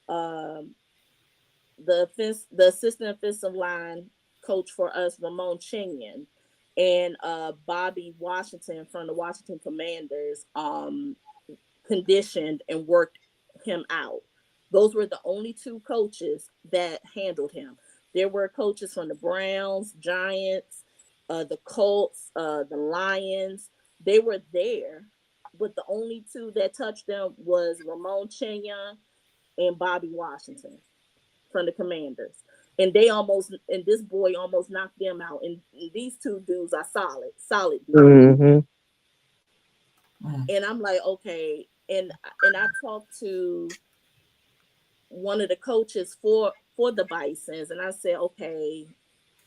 The assistant offensive line coach for us, Ramon Chinyan, and Bobby Washington from the Washington Commanders conditioned and worked him out. Those were the only 2 coaches that handled him. There were coaches from the Browns, Giants, the Colts, the Lions. They were there, but the only 2 that touched them was Ramon Chinyan and Bobby Washington from the Commanders. And this boy almost knocked them out. And these 2 dudes are solid dudes. Mm-hmm. And I'm like, okay. And I talked to one of the coaches for the Bisons, and I said, okay,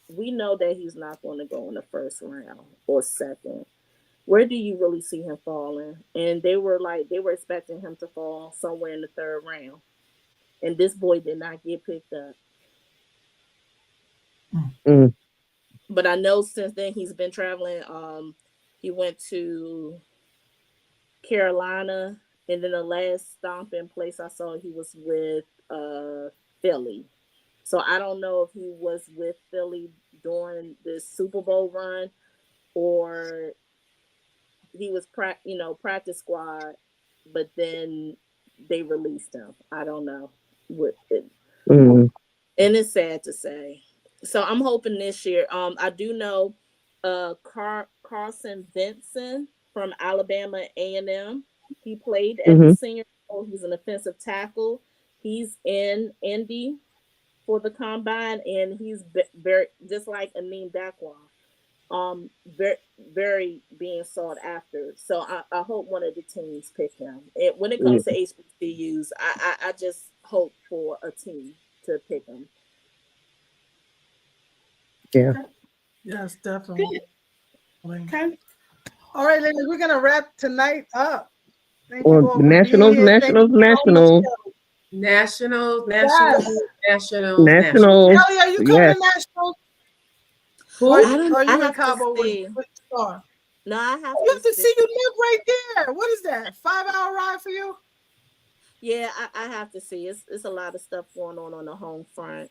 we know that he's not going to go in the first round or second. Where do you really see him falling? And they were expecting him to fall somewhere in the 3rd round. And this boy did not get picked up. Mm-hmm. But I know since then he's been traveling. He went to Carolina, and then the last stomping place I saw, he was with Philly. So I don't know if he was with Philly during this Super Bowl run, or he was practice squad, but then they released him. I don't know what it, Mm-hmm. and it's sad to say. So I'm hoping this year. I do know Carson Benson from Alabama A&M. He played at the Senior Bowl. He's an offensive tackle. He's in Indy for the combine, and he's very just like Aneem Dakwa, very, very being sought after. So I hope one of the teams pick him. And when it comes to HBCUs, I just hope for a team to pick him. Yeah. Yes, definitely. Okay. All right, ladies, we're gonna wrap tonight up. Thank Or you all for being nationals, here. Thank you so nationals. Nationals. Nationals. Kelly, are you coming Yes. to nationals? Who? Or I are have you in to Cabo see. with Star? No, I have You have to see. see, you live right there. What is that? 5-hour ride for you? Yeah, I have to see. It's a lot of stuff going on the home front,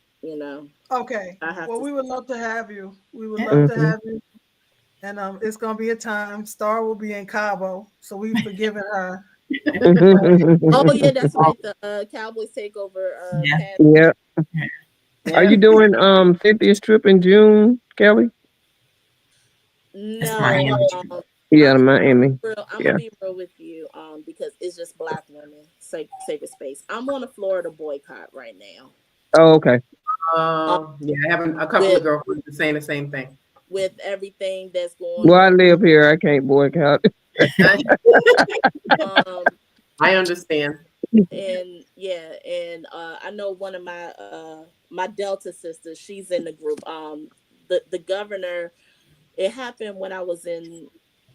Okay. I have Well, to we would love to have you. We would Yeah. love to have you. And it's gonna be a time. Star will be in Cabo, so we've forgiven her. Oh yeah, that's right. The Cowboys takeover. Yeah. Pass. Yeah. Are you doing Cynthia's trip in June, Kelly? That's No, Miami. Yeah, to Miami. I'm Yeah. gonna be real with you, because it's just Black women, sacred space. I'm on a Florida boycott right now. Oh, okay. Yeah, I have a couple With of girlfriends saying the same thing. with everything that's going Well, I on. live here. I can't boycott. Um, I understand. and yeah, and I know one of my Delta sisters. She's in the group. The governor. It happened when I was in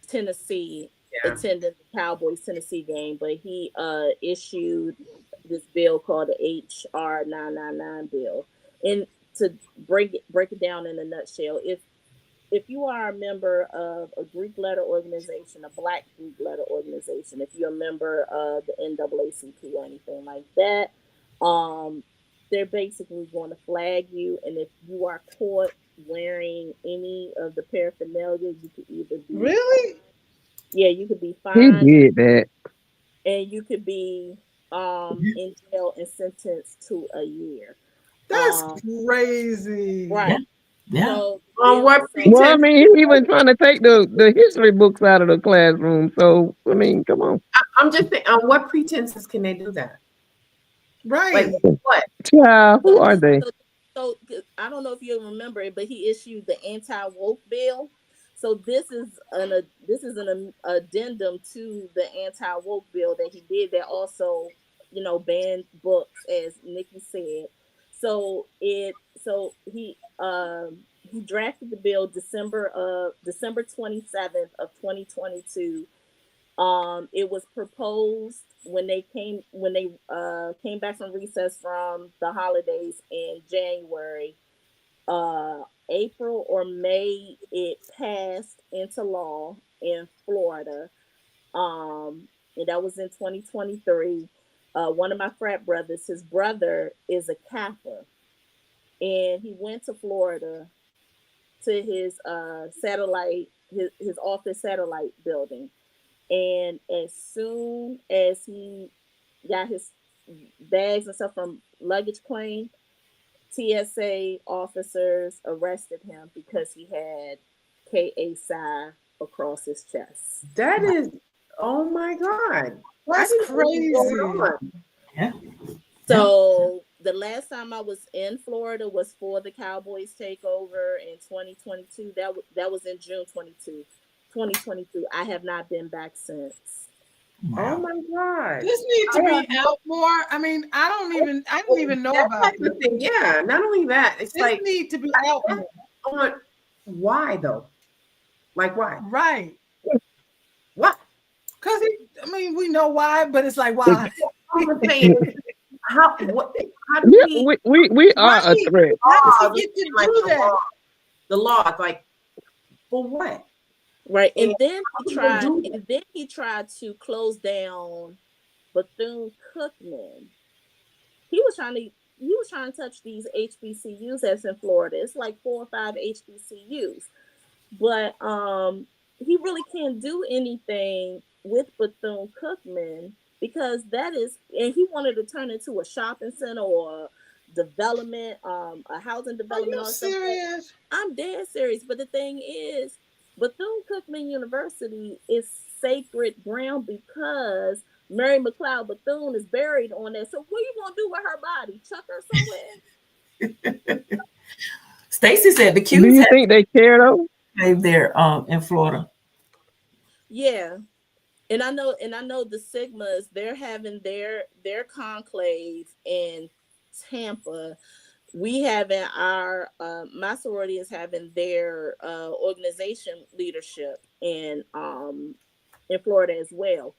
Tennessee Yeah. attending the Cowboys Tennessee game, but he issued this bill called the HR 999 bill. And to break it down in a nutshell, if you are a member of a Greek letter organization, a Black Greek letter organization, if you're a member of the NAACP or anything like that, they're basically going to flag you. And if you are caught wearing any of the paraphernalia, you could either be Really? yeah, you could be He fined, did that. and you could be in jail and sentenced to a year. That's Um, crazy. right. Yeah. So On what so- Well, I pretense? mean, he even trying to take the history books out of the classroom. So, I mean, come on. I'm just saying, on what pretenses can they do that? Right. Like what? Child, who are they? So I don't know if you remember it, but he issued the anti-woke bill. So this is an addendum to the anti-woke bill that he did that also, banned books, as Nikki said. So he drafted the bill December 27th of 2022. It was proposed when they came back from recess from the holidays in January. April or May, it passed into law in Florida. And that was in 2023. One of my frat brothers, his brother is a Kappa, and he went to Florida to his his office satellite building. And as soon as he got his bags and stuff from luggage claim, TSA officers arrested him because he had KA Psi across his chest. That is, oh my God. That's I didn't know what was going crazy. on. Yeah. So the last time I was in Florida was for the Cowboys takeover in 2022. That was in June 2022. I have not been back since. Oh my God. This needs to be out more. I mean, I didn't even know That's about like this. the thing. Yeah. Not only that, it's This like, need to be out more. why though? Like why? Right. What? Because we know why, but it's like why? I'm saying, how do Yeah, we are a Right. threat. How does he get to like do the that? law? The law is like, for what? Right. And Yeah. then How do they do that? he tried to close down Bethune-Cookman. He was trying to touch these HBCUs that's in Florida. It's like 4 or 5 HBCUs. But he really can't do anything with Bethune-Cookman because and he wanted to turn into a shopping center or development, a housing Are development you or something. serious? I'm dead serious. But the thing is, Bethune-Cookman University is sacred ground because Mary McLeod Bethune is buried on there. So what are you gonna do with her body? Chuck her somewhere? Stacy said the Do Qs you have think they care though? saved there in Florida. Yeah. And I know the Sigmas, they're having their conclave in Tampa. We having our my sorority is having their organization leadership in Florida as well.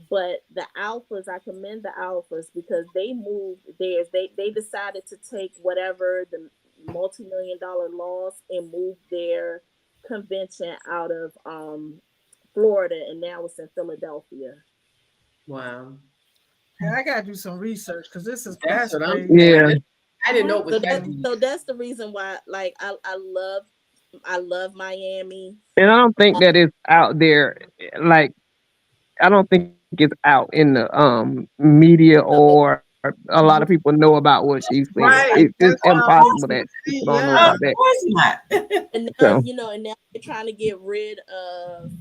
But the alphas, I commend the alphas because they moved theirs. They decided to take whatever the multi-million-dollar loss and move their convention out of Florida, and now it's in Philadelphia. Wow. Yeah, I gotta do some research because this is That's that's what I'm crazy. Yeah. I didn't know it was So that that's deep. so that's the reason why, like, I love Miami. And I don't think that it's out there. Like, I don't think it's out in the media or a lot of people know about what she's saying. Right. It's just That's impossible that people don't know Yeah. about Of that. course not. And now, So- you know, and now they're trying to get rid of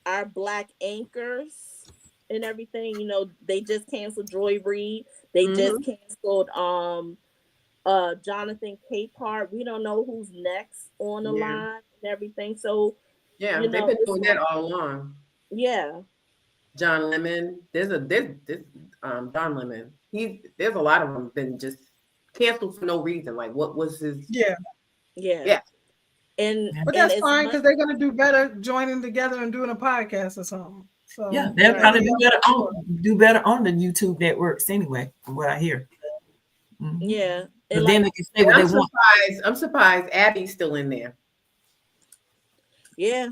our black anchors and everything. You know, they just canceled Joy Reid. They just canceled Jonathan Capehart. We don't know who's next on the Yeah. line and everything. So Yeah, you they've know, been it's doing that all along. yeah. John Lemon. There's John Lemon. There's a lot of them been just canceled for no reason. Like, what was his? Yeah. Yeah. And But and that's as fine much- because they're gonna do better joining together and doing a podcast or something. So Yeah, they'll right. probably do better on the YouTube networks anyway, from what I hear. Mhm. yeah. But And then like, they can say what they want. I'm surprised Abby's still in there. yeah.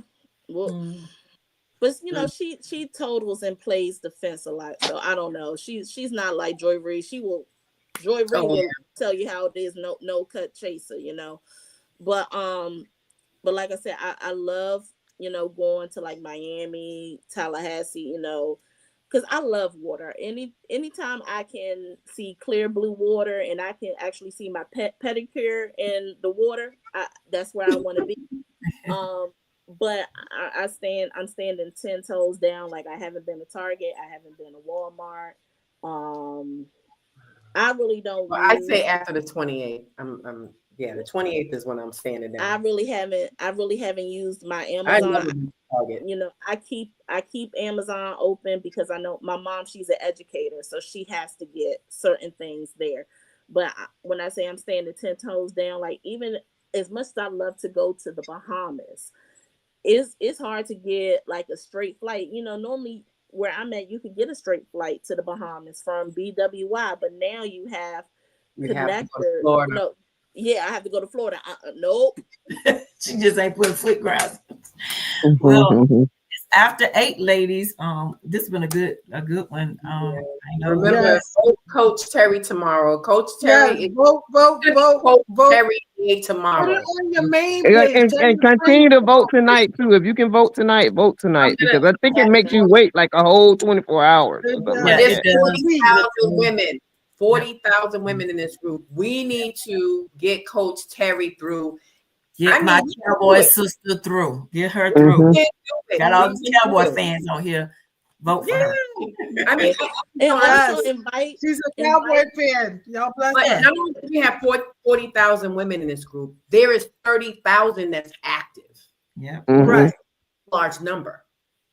Well, Mm. but you know, she totals and plays defense a lot. So I don't know. She's not like Joy Reid. Joy Reid Oh, will yeah. tell you how it is, no cut chaser, you know. But like I said, I love, you know, going to like Miami, Tallahassee, you know, because I love water. Anytime I can see clear blue water and I can actually see my pedicure in the water, that's where I want to be. But I'm standing 10 toes down. Like, I haven't been to Target, I haven't been to Walmart. I really don't. Well, I'd say after the 28th. The 28th is when I'm standing down. I really haven't used my I never Amazon. used Target. You know, I keep Amazon open because I know my mom, she's an educator, so she has to get certain things there. But when I say I'm standing 10 toes down, like, even as much as I love to go to the Bahamas, it's hard to get like a straight flight. You know, normally where I'm at, you could get a straight flight to the Bahamas from BWI, but now you have We have to go to connector. Florida. No, yeah, I have to go to Florida. Nope. She just ain't putting foot grass. Mhm, Well, mhm. After 8, ladies. This has been a good one. I know. Remember, Yes. vote Coach Terry tomorrow. Coach Terry Yes, is vote. Coach Vote. Terry Day Put it tomorrow. on your main And, page. and, and continue to vote tonight too. If you can vote tonight, vote tonight, because I think it makes you wait like a whole 24 hours. Or something like Yeah, that. it does. 40,000 women. 40,000 women in this group. We need to get Coach Terry through. Get I my mean, Cowboy do it. sister through. Get her through. Mhm. We can't do it. Got all We these can do Cowboy it. fans on here. Vote for Yeah. her. I mean, And also Yes. invite. She's a Cowboy fan. Y'all bless but her. not only do we have 40,000 women in this group, there is 30,000 that's active. Yeah. Mhm. Right. Large number.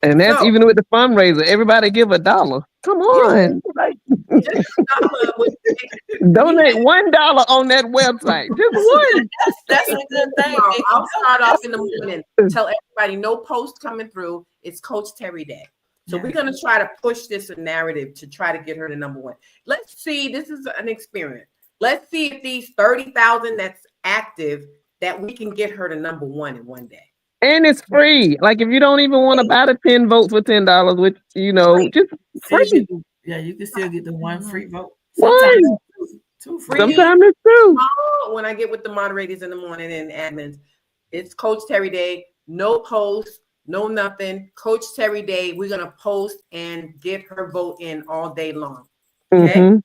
And that's So- even with the fundraiser. Everybody give $1. Come on, like, Just a dollar would donate $1 on that website. Just one. That's a good thing. I'll start off in the morning. Tell everybody no post coming through. It's Coach Terry Day. So we're going to try to push this narrative to try to get her to number 1. Let's see. This is an experiment. Let's see if these 30,000 that's active, that we can get her to number 1 in one day. And it's free. Like, if you don't even want to buy the 10 votes for $10, which, you know, just free. Yeah, you can still get the one free vote. One. Sometimes two free. Sometimes it's two. When I get with the moderators in the morning and admins, it's Coach Terry Day. No post, no nothing. Coach Terry Day. We're going to post and get her vote in all day long. Okay. Mhm.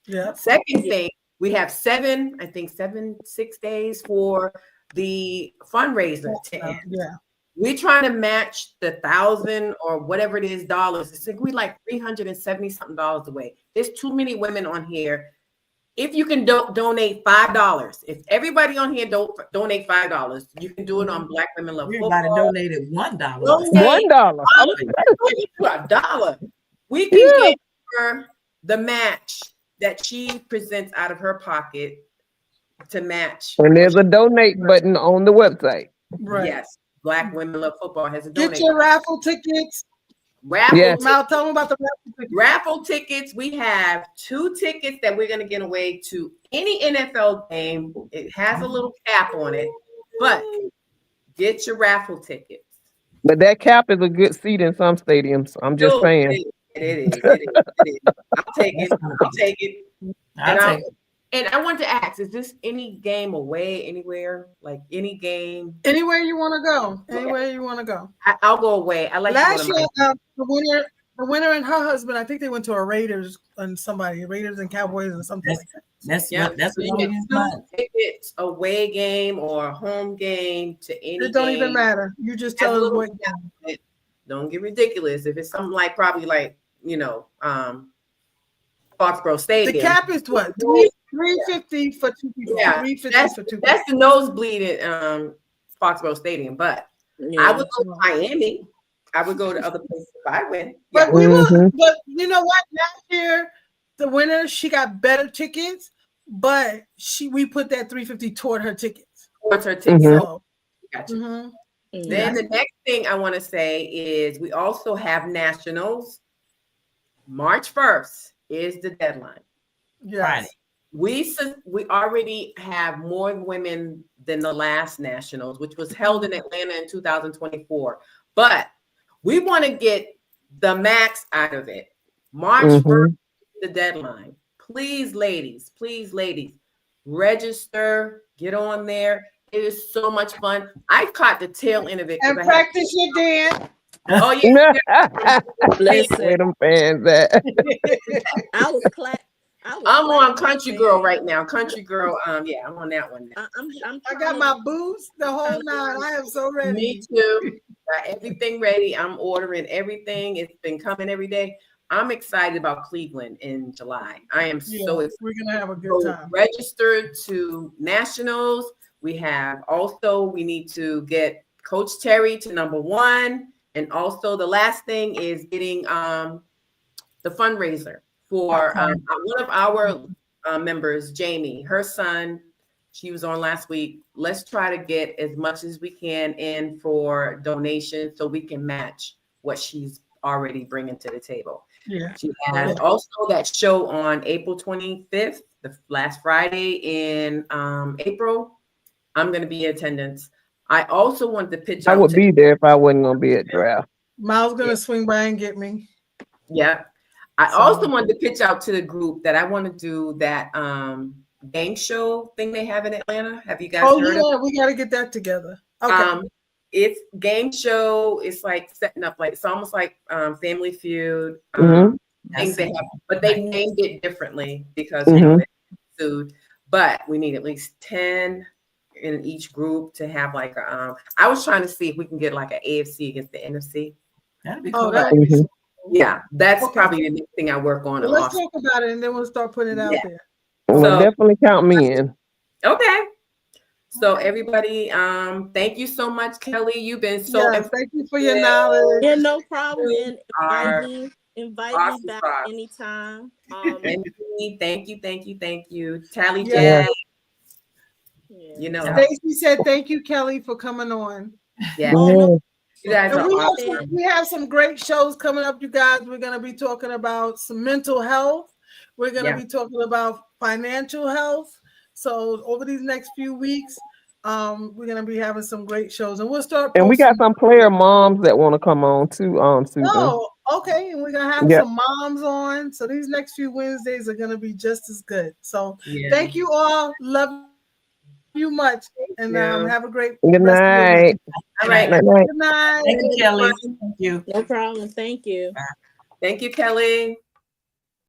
Yeah. Second thing, we have 6 days for the fundraiser to end. Yeah. We're trying to match the $1,000 or whatever it is dollars. It's like we like $370 something away. There's too many women on here. If you can donate $5, if everybody on here donate $5, you can do it on Black Women Love Everybody Football. donated $1. Donate $1. $1. We can get her the match that she presents out of her pocket to match. And there's a donate button on the website. Right. Yes, Black Women Love Football has a Get donate. your raffle tickets. Raffle, Yes. Mal, tell them about the raffle tickets. raffle tickets. We have 2 tickets that we're going to get away to any NFL game. It has a little cap on it, but get your raffle tickets. But that cap is a good seat in some stadiums. I'm just Dude, saying. It is. I'll take it. I'll take it. And I wanted to ask, is this any game away anywhere? Like any game? Anywhere you want to go. Anywhere you want to go. I'll go away. I like Last to go year, to the winner The winner and her husband, I think they went to a Raiders and Cowboys or something That's like that. that's Yeah. what that's what You it can is. still tickets away game or home game to any It don't game. even matter. You just tell us little what. Don't get ridiculous. If it's something like probably like, Foxborough The Stadium. cap is what? $350 for two people. Yeah, $350 for two people. That's the nosebleed at Foxborough Stadium. But I would go to Miami. I would go to other places if I win. But Yeah. we will. But you know what? Last year, the winner, she got better tickets, but we put that $350 toward her tickets. Towards her ticket. So, Gotcha. mhm. Then the next thing I want to say is we also have nationals. March 1st is the deadline. Yes. We already have more women than the last nationals, which was held in Atlanta in 2024. But we want to get the max out of it. March 1st is the deadline. Please, ladies, register, get on there. It is so much fun. I caught the tail end of it. And practice your dance. Oh, yeah. Listen, Where them fans at? I was I'm on Country Girl right now. Country Girl. Yeah, I'm on that one now. I got my boots, the whole nine. I am so ready. Me too. Got everything ready. I'm ordering everything. It's been coming every day. I'm excited about Cleveland in July. I am so excited. We're gonna have a good time. Registered to nationals. We need to get Coach Terry to #1. And also the last thing is getting the fundraiser for one of our members, Jamie, her son. She was on last week. Let's try to get as much as we can in for donations so we can match what she's already bringing to the table. Yeah. She has also that show on April 25th, the last Friday in April. I'm going to be in attendance. I also want to pitch. I would be there if I wasn't going to be at draft. Miles gonna swing by and get me. Yeah. I also wanted to pitch out to the group that I want to do that game show thing they have in Atlanta. Have you guys heard of it? We got to get that together. Okay. It's game show. It's like setting up, like it's almost like Family Feud. Things they have, but they named it differently because they sued. But we need at least 10 in each group to have like I was trying to see if we can get like an AFC against the NFC. That'd be cool. Yeah, that's probably the next thing I work on. Well, let's talk about it and then we'll start putting it out there. Well, definitely count me in. Okay. So everybody, thank you so much, Kelly. You've been so thank you for your knowledge. Yeah, no problem. And invite me back anytime. Thank you. Tally Jack. You know, Stacy said thank you, Kelly, for coming on. Yeah. You guys are awesome. We have some great shows coming up, you guys. We're going to be talking about some mental health. We're going to be talking about financial health. So over these next few weeks, we're going to be having some great shows, and we'll start. And we got some player moms that want to come on too. Susan. Oh, okay. And we're going to have some moms on. So these next few Wednesdays are going to be just as good. So thank you all. Love you much, and have a great good night. All right. Good night. Thank you, Kelly. Thank you. No problem. Thank you. Thank you, Kelly.